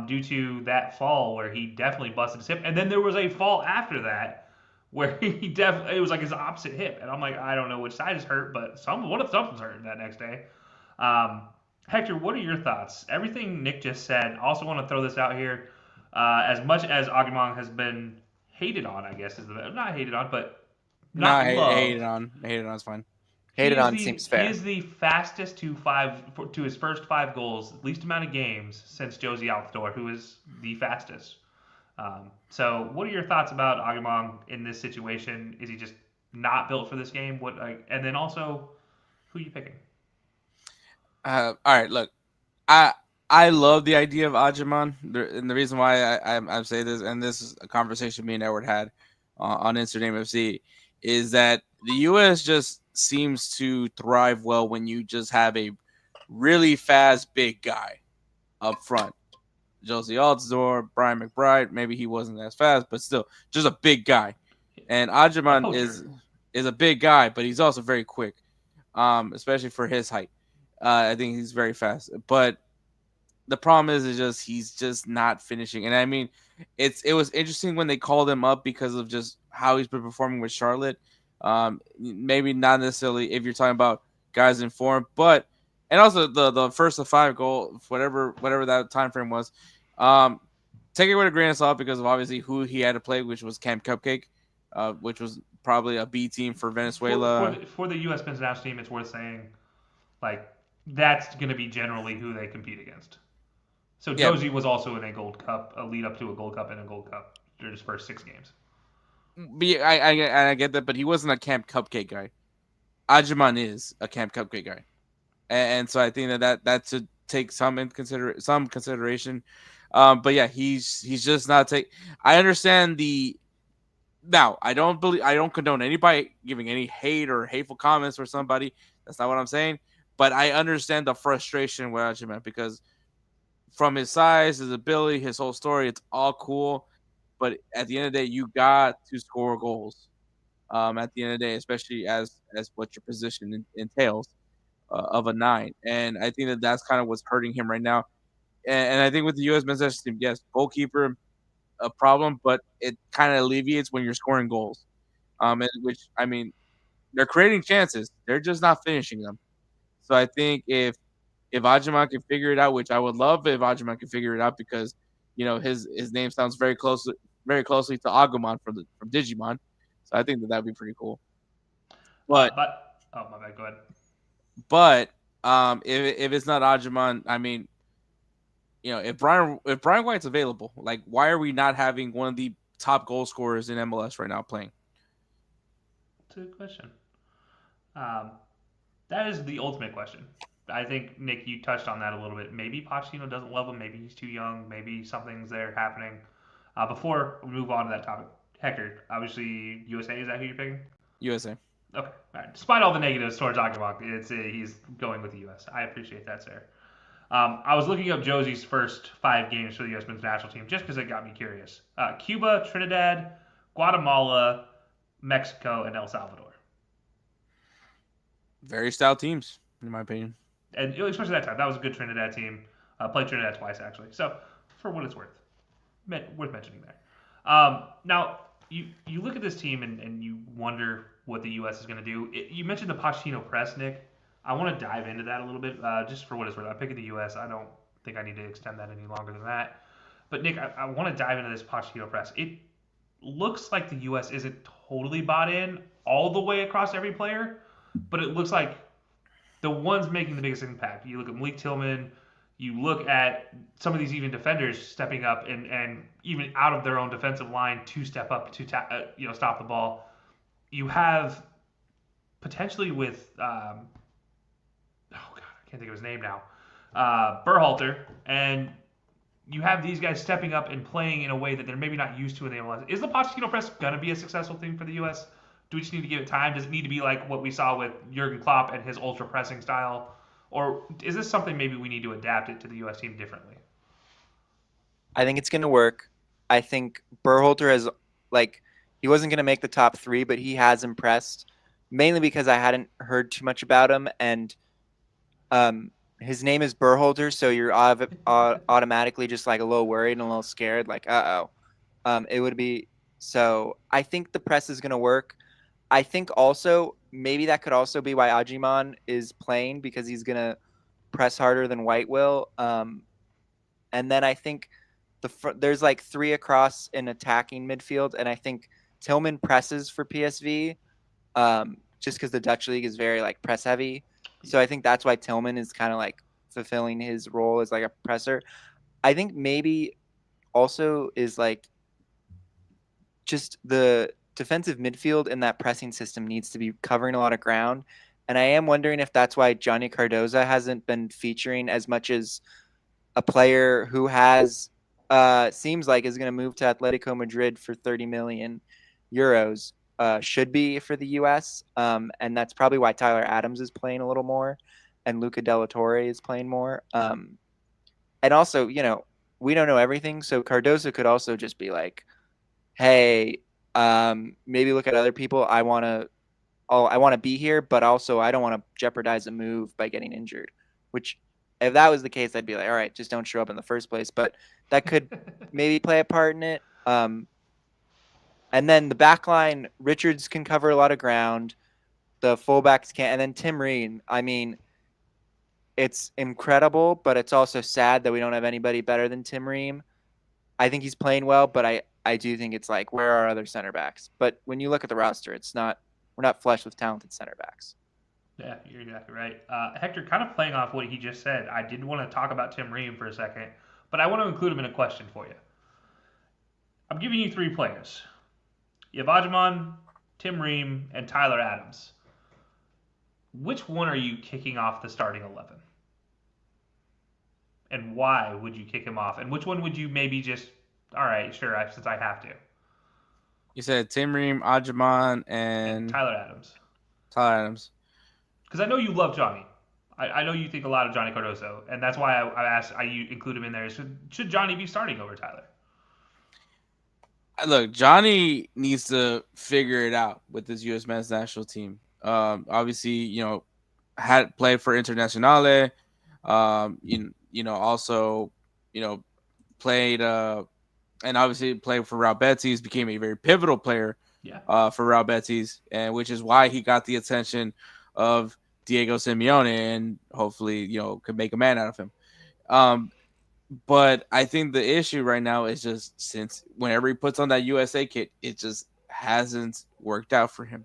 due to that fall where he definitely busted his hip, and then there was a fall after that where it was like his opposite hip, and I'm like, I don't know which side is hurt, but what if something's hurt that next day? Hector, what are your thoughts? Everything Nick just said. Also want to throw this out here. As much as Agumang has been hated on, I guess not hated on, but not loved.
Hated on. Hated on is fine.
Hated on seems fair.
He is the fastest to his first 5 goals, least amount of games since Josie Altidore, who is the fastest. So, what are your thoughts about Agumang in this situation? Is he just not built for this game? And then also, who are you picking?
All right, look, I love the idea of Ajiman, and the reason why I say this, and this is a conversation me and Edward had on Instagram FC, is that the U.S. just seems to thrive well when you just have a really fast big guy up front. Josie Altidore, Brian McBride, maybe he wasn't as fast, but still, just a big guy. And Ajiman is a big guy, but he's also very quick, especially for his height. I think he's very fast, but the problem is he's just not finishing. And I mean, it was interesting when they called him up because of just how he's been performing with Charlotte. Maybe not necessarily if you're talking about guys in form, but and also the first of 5 goal, whatever that time frame was. Take it with a grain of salt because of obviously who he had to play, which was Camp Cupcake, which was probably a B team for Venezuela.
For the U.S. men's national team, it's worth saying, like, that's going to be generally who they compete against. So
Yeah,
Josie was also in a Gold Cup, a lead up to a Gold Cup and a Gold Cup during his first 6 games.
I get that, but he wasn't a Camp Cupcake guy. Ajiman is a Camp Cupcake guy, and so I think that should take some consideration. But yeah, he's just not take. I understand the. Now, I don't condone anybody giving any hate or hateful comments for somebody. That's not what I'm saying. But I understand the frustration with Ajiman because from his size, his ability, his whole story, it's all cool. But at the end of the day, you got to score goals. At the end of the day, especially as what your position entails of a 9, and I think that's kind of what's hurting him right now. And I think with the U.S. men's national team, yes, goalkeeper a problem, but it kind of alleviates when you're scoring goals. And which I mean, they're creating chances, they're just not finishing them. So I think if Ajiman can figure it out, which I would love if Ajiman can figure it out because his name sounds very closely to Agumon from Digimon. So I think that would be pretty cool. But
But oh my bad, go ahead.
but if it's not Ajiman, I mean, if Brian White's available, like why are we not having one of the top goal scorers in MLS right now playing?
That's a good question. Um, that is the ultimate question. I think Nick, you touched on that a little bit. Maybe Pochettino doesn't love him. Maybe he's too young. Maybe something's there happening. Before we move on to that topic, Hector, obviously USA, is that who you're picking?
USA.
Okay, all right. Despite all the negatives towards Akabak, he's going with the U.S. I appreciate that, sir. I was looking up Josie's first 5 games for the U.S. men's national team just because it got me curious. Cuba, Trinidad, Guatemala, Mexico, and El Salvador.
Very stout teams, in my opinion.
And especially that time, that was a good Trinidad team. Played Trinidad twice actually. So for what it's worth, worth mentioning there. Now you look at this team and you wonder what the U.S. is going to do. You mentioned the Pochettino press, Nick. I want to dive into that a little bit, just for what it's worth. I'm picking the U.S. I don't think I need to extend that any longer than that. But Nick, I want to dive into this Pochettino press. It looks like the U.S. isn't totally bought in all the way across every player, but it looks like the ones making the biggest impact. You look at Malik Tillman, you look at some of these even defenders stepping up and even out of their own defensive line to step up to stop the ball. You have potentially with oh god, I can't think of his name now, Berhalter, and you have these guys stepping up and playing in a way that they're maybe not used to in the MLS. Is the Pochettino press going to be a successful thing for the U.S.? Do we just need to give it time? Does it need to be like what we saw with Jurgen Klopp and his ultra pressing style? Or is this something maybe we need to adapt it to the U.S. team differently?
I think it's going to work. I think Berhalter has, like, he wasn't going to make the top 3, but he has impressed, mainly because I hadn't heard too much about him. And his name is Berhalter, so you're automatically just like a little worried and a little scared, like, uh-oh. It would be so. I think the press is going to work. I think also maybe that could also be why Ajiman is playing because he's going to press harder than White will. And then I think there's like 3 across in attacking midfield, and I think Tillman presses for PSV just because the Dutch league is very like press heavy. So I think that's why Tillman is kind of like fulfilling his role as like a presser. I think maybe also is like just the defensive midfield in that pressing system needs to be covering a lot of ground. And I am wondering if that's why Johnny Cardoza hasn't been featuring as much as a player who has seems like is going to move to Atletico Madrid for 30 million euros should be for the US. And that's probably why Tyler Adams is playing a little more and Luca De La Torre is playing more. And also, we don't know everything. So Cardoza could also just be like, hey, maybe look at other people. I want to be here, but also I don't want to jeopardize a move by getting injured, which if that was the case, I'd be like, all right, just don't show up in the first place. But that could maybe play a part in it. And then the back line, Richards can cover a lot of ground. The fullbacks can't. And then Tim Ream, I mean, it's incredible, but it's also sad that we don't have anybody better than Tim Ream. I think he's playing well, but I do think it's like, where are other center backs? But when you look at the roster, we're not flush with talented center backs.
Yeah, you're exactly right. Hector, kind of playing off what he just said, I did want to talk about Tim Ream for a second, but I want to include him in a question for you. I'm giving you 3 players. You have Ajman, Tim Ream, and Tyler Adams. Which one are you kicking off the starting 11? And why would you kick him off? And which one would you maybe just, all right, sure, since I have to?
You said Tim Ream, Ajman,
And
and
Tyler Adams.
Tyler Adams.
Because I know you love Johnny. I know you think a lot of Johnny Cardoso, and that's why I asked you include him in there. Should Johnny be starting over Tyler?
Look, Johnny needs to figure it out with this U.S. men's national team. Obviously, had played for Internazionale. Also, played and obviously played for Real Betis. Became a very pivotal player.
Yeah.
For Real Betis, and which is why he got the attention of Diego Simeone, and hopefully, could make a man out of him. But I think the issue right now is just since whenever he puts on that USA kit, it just hasn't worked out for him.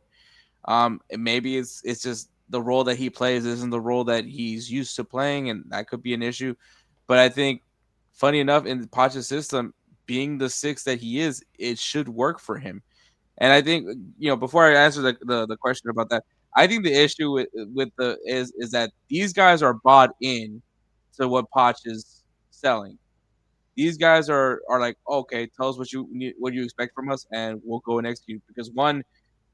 Maybe it's just the role that he plays isn't the role that he's used to playing, and that could be an issue. But I think, funny enough, in Poch's system, being the 6 that he is, it should work for him. And I think, before I answer the question about that, I think the issue is that these guys are bought in to what Poch is selling. These guys are like, okay, tell us what you expect from us, and we'll go and execute. Because one,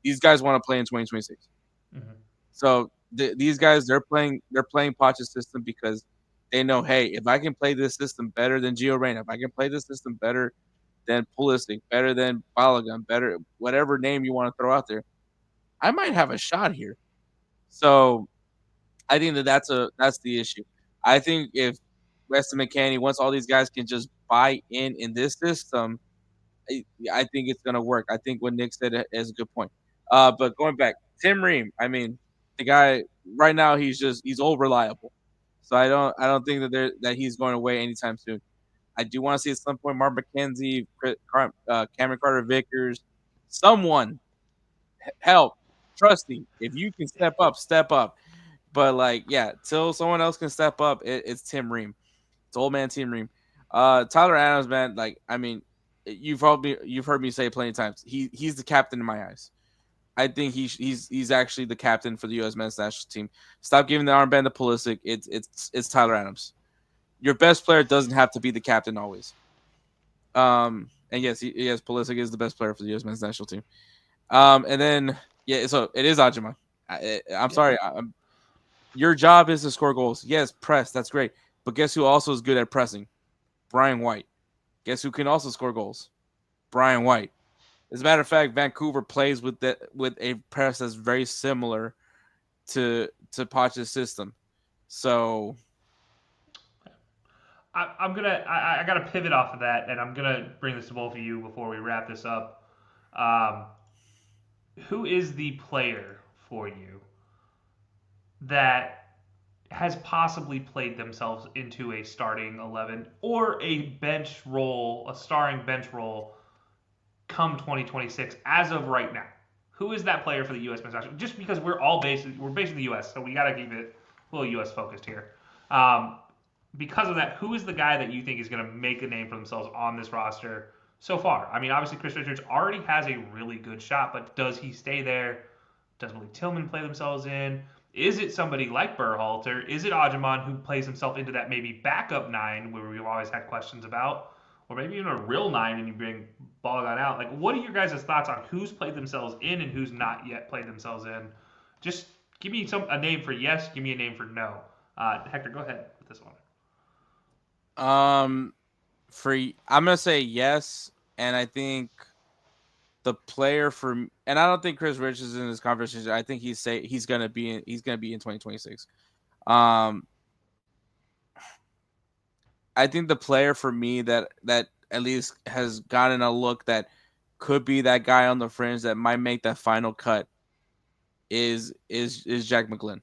these guys want to play in 2026.
Mm-hmm.
So these guys, they're playing Poch's system because they know, hey, if I can play this system better than Gio Reyna, if I can play this system better than Pulisic, better than Balogun, better whatever name you want to throw out there, I might have a shot here. So I think that's the issue. I think if Weston McKennie, once all these guys can just buy in this system, I think it's gonna work. I think what Nick said is a good point. But going back, Tim Ream, I mean, the guy right now he's old reliable. So I don't think that he's going away anytime soon. I do want to see at some point Mark McKenzie, Cameron Carter-Vickers, someone help. Trust me, if you can step up, step up. But till someone else can step up, it's Tim Ream. It's old man Tim Ream. Tyler Adams, man, you've heard me say plenty of times. He's the captain in my eyes. I think he's actually the captain for the U.S. men's national team. Stop giving the armband to Pulisic. It's Tyler Adams. Your best player doesn't have to be the captain always. And yes, Pulisic is the best player for the U.S. men's national team. And then so it is Ajima. I'm sorry. Your job is to score goals. Yes, press. That's great. But guess who also is good at pressing? Brian White. Guess who can also score goals? Brian White. As a matter of fact, Vancouver plays with a press that's very similar to Poch's system. So
I got to pivot off of that, and I'm gonna bring this to both of you before we wrap this up. Who is the player for you that has possibly played themselves into a starting 11 or a bench role, a starring bench role, come 2026 as of right now? Who is that player for the U.S. men's national? Just because we're based in the U.S., so we got to keep it a little U.S. focused here. Because of that, who is the guy that you think is going to make a name for themselves on this roster so far? I mean, obviously Chris Richards already has a really good shot, but does he stay there? Does Willie Tillman play themselves in? Is it somebody like Berhalter? Is it Ajman who plays himself into that maybe backup 9 where we've always had questions about? Or maybe even a real 9 and you bring Balogun out? Like, what are your guys' thoughts on who's played themselves in and who's not yet played themselves in? Just give me a name for yes, give me a name for no. Hector, go ahead with this one.
I'm gonna say yes, and I think the player and I don't think Chris Richards is in this conversation. I think he's gonna be in 2026. I think the player for me that at least has gotten a look that could be that guy on the fringe that might make that final cut is Jack McGlynn.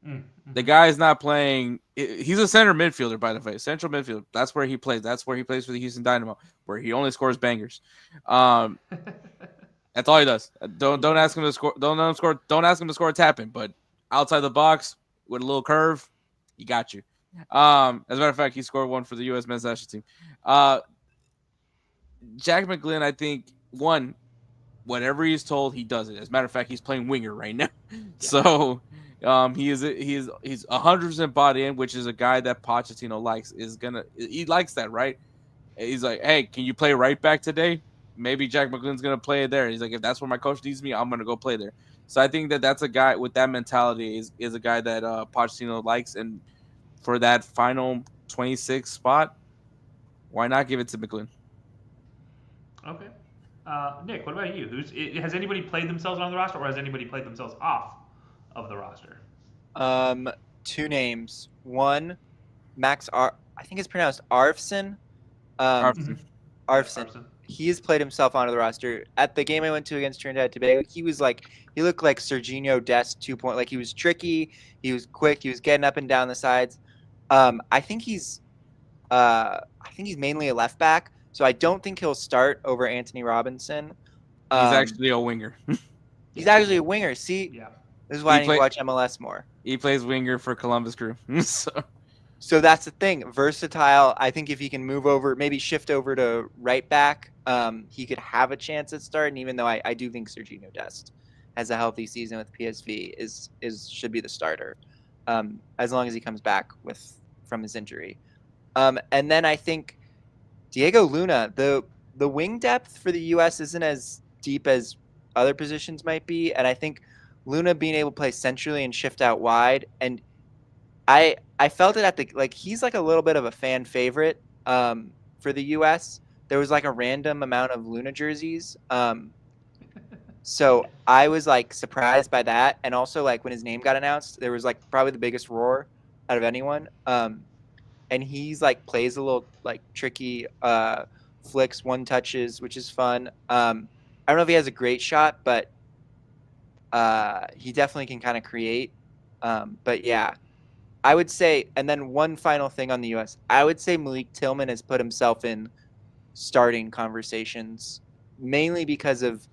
Mm-hmm.
The guy is not playing. He's a center midfielder, by the way. Central midfield. That's where he plays. That's where he plays for the Houston Dynamo, where he only scores bangers. That's all he does. Don't ask him to score. Don't ask him to score a tap in. But outside the box with a little curve, he got you. As a matter of fact, he scored one for the U.S. men's national team. Jack McGlynn, I think, whatever he's told, he does it. As a matter of fact, he's playing winger right now. So he's 100% bought in, which is a guy that Pochettino likes. He likes that, right? He's like, hey, can you play right back today? Maybe Jack McGlynn's gonna play it there. He's like, if that's where my coach needs me, I'm gonna go play there. So I think that's a guy with that mentality is a guy that Pochettino likes, and for that final 26 spot, why not give it to McGlynn?
Okay. Nick, what about you? Has anybody played themselves on the roster, or has anybody played themselves off of the roster?
Two names. One, I think it's pronounced Arfson.
Arfson.
Arfson. He has played himself onto the roster. At the game I went to against Trinidad and Tobago, he looked like Serginho Dest 2.0. Like, he was tricky, he was quick, he was getting up and down the sides. I think he's mainly a left back, so I don't think he'll start over Anthony Robinson.
He's actually a winger.
He's actually a winger. See, this is why I need to watch MLS more.
He plays winger for Columbus Crew.
So that's the thing. Versatile. I think if he can move over, maybe shift over to right back, he could have a chance at starting. Even though I do think Serginho Dest has a healthy season with PSV should be the starter, as long as he comes back from his injury. And then I think Diego Luna, the wing depth for the U.S. isn't as deep as other positions might be, and I think Luna being able to play centrally and shift out wide, and I felt it he's like a little bit of a fan favorite for the U.S. There was like a random amount of Luna jerseys. So I was like surprised by that. And also, like, when his name got announced, there was like probably the biggest roar out of anyone. And he's like plays a little like tricky flicks, one touches, which is fun. I don't know if he has a great shot, but he definitely can kind of create. But yeah. I would say, and then one final thing on the U.S., I would say Malik Tillman has put himself in starting conversations, mainly because of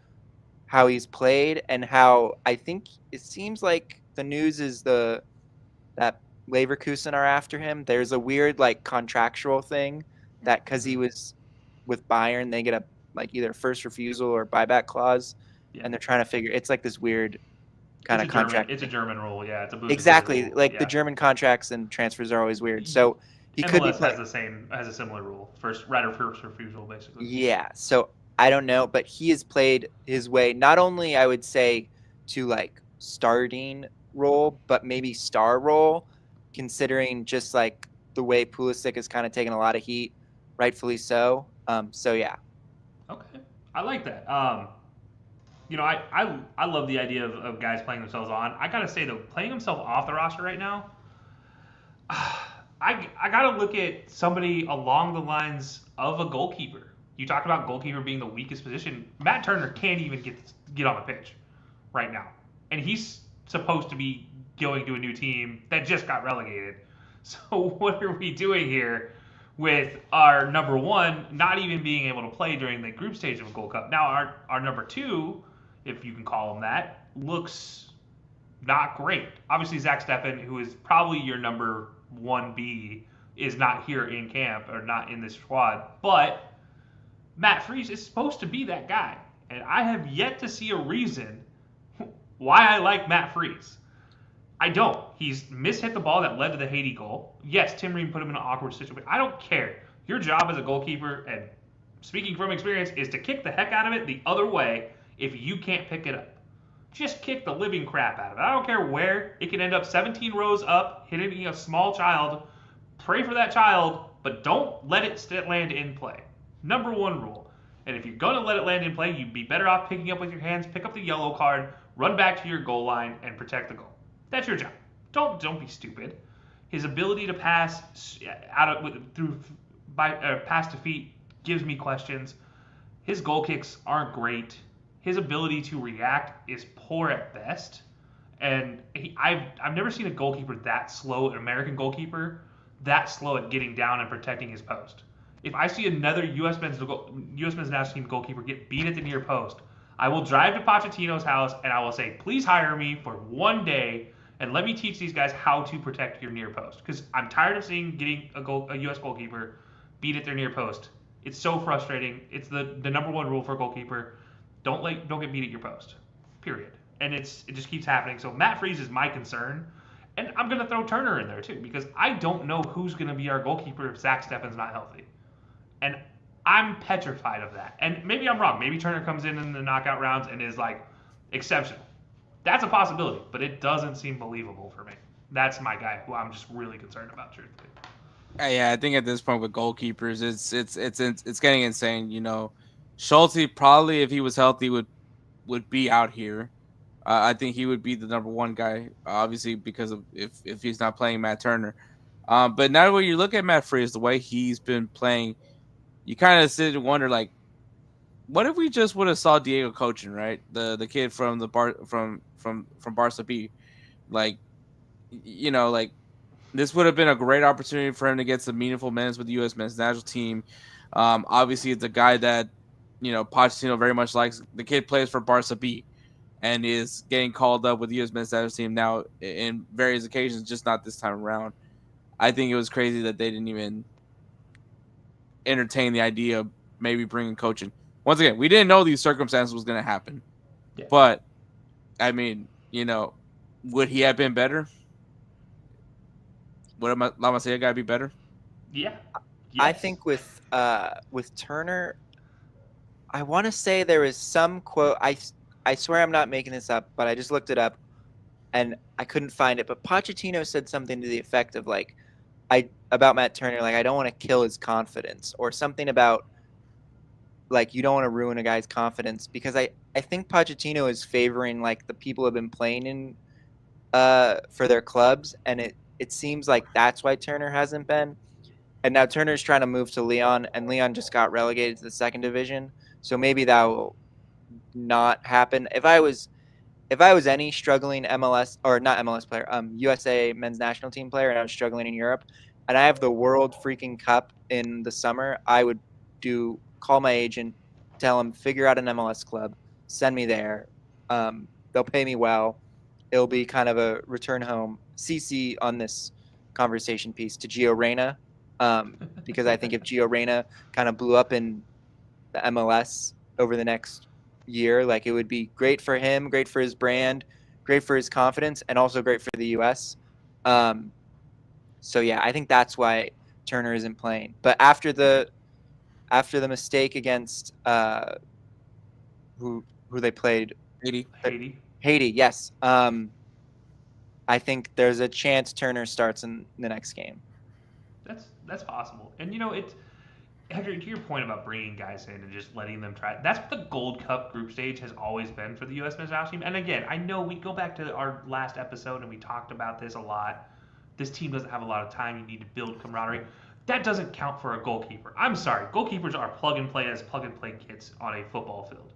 how he's played and how I think it seems like the news is that Leverkusen are after him. There's a weird like contractual thing that because he was with Bayern, they get a like either first refusal or buyback clause, and they're trying to figure. It's like this weird kind of contract.
It's a German rule, yeah. It's a
exactly
rule.
Like the German contracts and transfers are always weird. So he could be
has a similar rule. First refusal, basically.
Yeah. So I don't know, but he has played his way not only I would say to like starting role, but maybe star role, considering just like the way Pulisic has kind of taken a lot of heat, rightfully so. So yeah.
Okay, I like that. I love the idea of guys playing themselves on. I gotta say though, playing himself off the roster right now, I gotta look at somebody along the lines of a goalkeeper. You talked about goalkeeper being the weakest position. Matt Turner can't even get on the pitch right now, and he's supposed to be going to a new team that just got relegated. So what are we doing here with our number one not even being able to play during the group stage of a Gold Cup? Now our number two, if you can call him that, looks not great. Obviously, Zach Steffen, who is probably your number 1B, is not here in camp or not in this squad. But Matt Freese is supposed to be that guy. And I have yet to see a reason why I like Matt Freese. I don't. He's mishit the ball that led to the Haiti goal. Yes, Tim Ream put him in an awkward situation. I don't care. Your job as a goalkeeper, and speaking from experience, is to kick the heck out of it the other way if you can't pick it up. Just kick the living crap out of it. I don't care where. It can end up 17 rows up, hitting a small child. Pray for that child, but don't let it land in play. Number one rule. And if you're going to let it land in play, you'd be better off picking up with your hands, pick up the yellow card, run back to your goal line, and protect the goal. That's your job. Don't be stupid. His ability to pass pass to feet gives me questions. His goal kicks aren't great. His ability to react is poor at best. And I've never seen a goalkeeper that slow, an American goalkeeper, that slow at getting down and protecting his post. If I see another U.S. men's national team goalkeeper get beat at the near post, I will drive to Pochettino's house and I will say, please hire me for one day and let me teach these guys how to protect your near post. Because I'm tired of seeing a U.S. goalkeeper beat at their near post. It's so frustrating. It's the number one rule for a goalkeeper. Don't get beat at your post. Period. And it just keeps happening. So Matt Freese is my concern. And I'm going to throw Turner in there too, because I don't know who's going to be our goalkeeper if Zach Steffen's not healthy. And I'm petrified of that. And maybe I'm wrong. Maybe Turner comes in the knockout rounds and is like exceptional. That's a possibility, but it doesn't seem believable for me. That's my guy who I'm just really concerned about, truthfully.
Yeah, I think at this point with goalkeepers, it's getting insane. You know, Schulte probably, if he was healthy, would be out here. I think he would be the number one guy, obviously, because of if he's not playing Matt Turner. But now when you look at Matt Freese, the way he's been playing, you kind of sit and wonder, like, what if we just would have saw Diego coaching, right? The kid from the from Barca B, like, you know, like this would have been a great opportunity for him to get some meaningful minutes with the U.S. men's national team. Obviously, it's a guy that, you know, Pochettino very much likes. The kid plays for Barca B and is getting called up with the U.S. men's national team now in various occasions, just not this time around. I think it was crazy that they didn't even entertain the idea of maybe bringing coaching. Once again, we didn't know these circumstances was going to happen.
Yeah.
But, I mean, you know, would he have been better? Would La Masia guy be better?
Yeah. Yes.
I think with Turner, I want to say there is some quote. I swear I'm not making this up, but I just looked it up, and I couldn't find it. But Pochettino said something to the effect of like, about Matt Turner, like I don't want to kill his confidence, or something about like you don't want to ruin a guy's confidence, because I think Pochettino is favoring like the people who have been playing in for their clubs, and it seems like that's why Turner hasn't been. And now Turner's trying to move to Lyon, and Lyon just got relegated to the second division. So maybe that will not happen. If I was any struggling MLS, or not MLS player, USA men's national team player, and I was struggling in Europe, and I have the World freaking Cup in the summer, I would call my agent, tell him figure out an MLS club, send me there. They'll pay me well. It'll be kind of a return home. CC on this conversation piece to Gio Reyna, because I think if Gio Reyna kind of blew up in the MLS over the next year, like it would be great for him, great for his brand, great for his confidence, and also great for the U.S. So yeah, I think that's why Turner isn't playing. But after the mistake against who they played, Haiti, yes. I think there's a chance Turner starts in the next game.
That's possible. And you know, Hector, to your point about bringing guys in and just letting them try, that's what the Gold Cup group stage has always been for the U.S. men's national team. And again, I know we go back to our last episode and we talked about this a lot. This team doesn't have a lot of time. You need to build camaraderie. That doesn't count for a goalkeeper. I'm sorry. Goalkeepers are plug and play kids on a football field.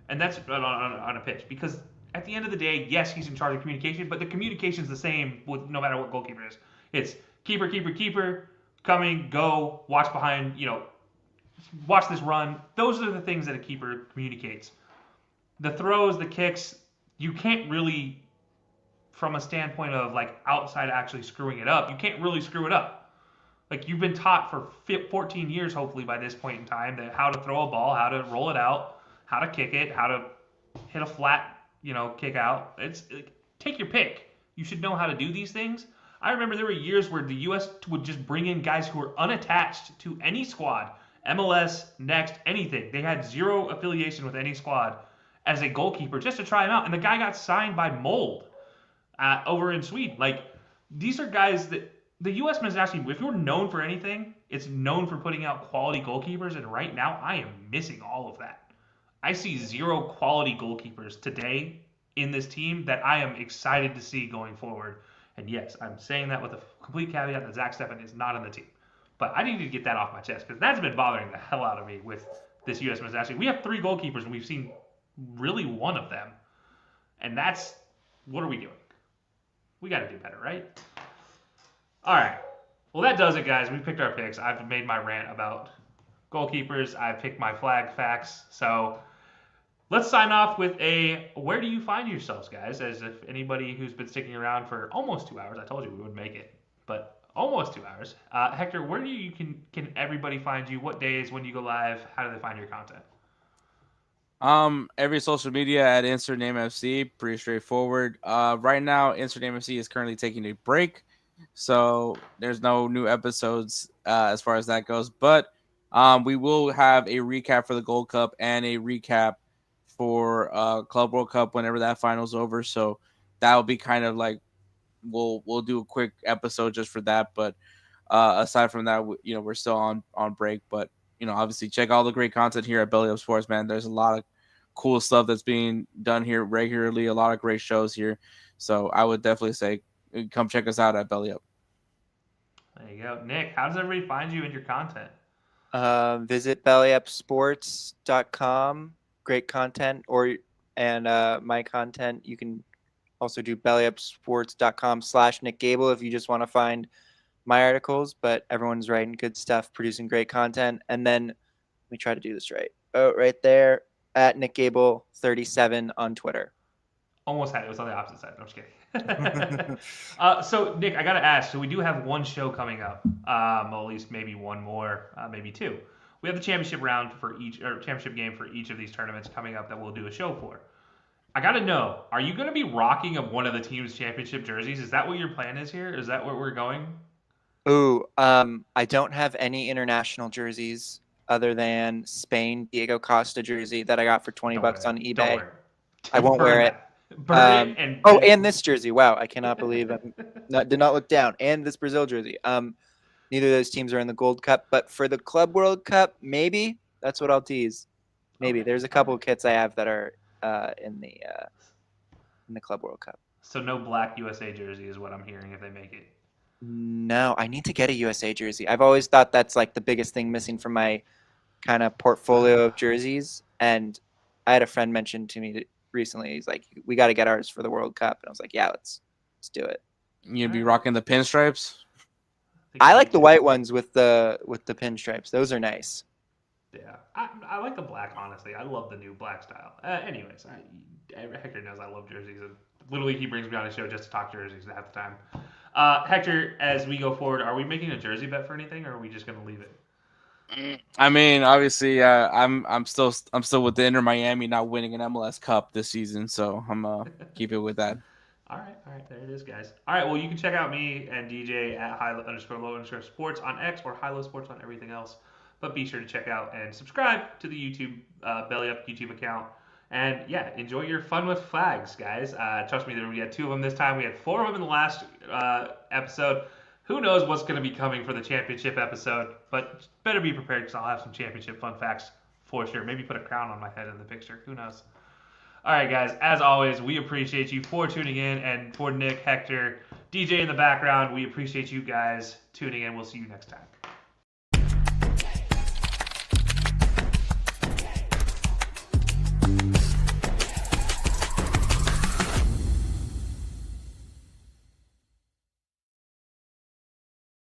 And that's on a pitch. Because at the end of the day, yes, he's in charge of communication, but the communication's the same with no matter what goalkeeper is. It's keeper, coming, go, watch behind, watch this run. Those are the things that a keeper communicates. The throws, the kicks, you can't really, from a standpoint of like outside actually screwing it up, you can't really screw it up. Like you've been taught for 14 years, hopefully by this point in time, that how to throw a ball, how to roll it out, how to kick it, how to hit a flat, kick out. Take your pick. You should know how to do these things. I remember there were years where the U.S. would just bring in guys who were unattached to any squad, MLS, Next, anything. They had zero affiliation with any squad as a goalkeeper just to try him out. And the guy got signed by Mold over in Sweden. Like, these are guys that the U.S. men's national team, if you're known for anything, it's known for putting out quality goalkeepers. And right now, I am missing all of that. I see zero quality goalkeepers today in this team that I am excited to see going forward. And yes, I'm saying that with a complete caveat that Zach Steffen is not on the team. But I need to get that off my chest because that's been bothering the hell out of me with this U.S. men's national team. We have 3 goalkeepers and we've seen really one of them. And that's, what are we doing? We got to do better, right? All right. Well, that does it, guys. We picked our picks. I've made my rant about goalkeepers. I've picked my flag facts. So Let's sign off with a where do you find yourselves, guys? As if anybody who's been sticking around for almost 2 hours, I told you we would make it, but almost 2 hours. Hector, where do you can everybody find you? What days when you go live? How do they find your content?
Every social media at Insert Name FC, pretty straightforward. Right now, Insert Name FC is currently taking a break, so there's no new episodes as far as that goes. But we will have a recap for the Gold Cup and a recap for Club World Cup whenever that final's over. So that will be kind of like we'll do a quick episode just for that. But aside from that, we're still on break. But obviously check all the great content here at Belly Up Sports, man. There's a lot of cool stuff that's being done here regularly, a lot of great shows here. So I would definitely say come check us out at Belly Up.
There you go. Nick, how does everybody find you and your content?
Visit bellyupsports.com. Great content, and my content. You can also do bellyupsports.com/Nik Gable if you just want to find my articles. But everyone's writing good stuff, producing great content. And then let me try to do this right. Oh, right there at Nik Gable 37 on Twitter.
Almost had it. It was on the opposite side. No, I'm just kidding. So, Nick, I got to ask. So, we do have one show coming up. Well, at least maybe one more, maybe two. We have the championship round for each, or championship game for each of these tournaments coming up that we'll do a show for. I got to know, are you going to be rocking one of the team's championship jerseys? Is that what your plan is here? Is that where we're going?
Ooh, I don't have any international jerseys other than Spain Diego Costa jersey that I got for $20 on eBay.
Don't wear it.
I won't wear it.
Burn it and
and this jersey. Wow, I cannot believe did not look down. And this Brazil jersey. Neither of those teams are in the Gold Cup, but for the Club World Cup, maybe that's what I'll tease. Maybe there's a couple of kits I have that are in the Club World Cup.
So no black USA jersey is what I'm hearing if they make it.
No, I need to get a USA jersey. I've always thought that's like the biggest thing missing from my kind of portfolio of jerseys. And I had a friend mention to me recently, he's like, we got to get ours for the World Cup. And I was like, yeah, let's do it.
You'd be rocking the pinstripes?
I like the white ones with the pinstripes. Those are nice.
Yeah, I like the black, honestly. I love the new black style. Anyways, Hector knows I love jerseys. And literally, he brings me on his show just to talk jerseys half the time. Hector, as we go forward, are we making a jersey bet for anything, or are we just going to leave it?
I mean, obviously, I'm still with the Inter Miami not winning an MLS Cup this season, so I'm keep it with that.
All right, there it is, guys. All right, well, you can check out me and DJ at high_low_sports on X or high-low sports on everything else. But be sure to check out and subscribe to the YouTube Belly Up YouTube account. And yeah, enjoy your fun with flags, guys. Trust me, we had 2 of them this time. We had 4 of them in the last episode. Who knows what's going to be coming for the championship episode, but better be prepared because I'll have some championship fun facts for sure. Maybe put a crown on my head in the picture. Who knows? All right, guys. As always, we appreciate you for tuning in, and for Nick, Hector, DJ in the background, we appreciate you guys tuning in. We'll see you next time.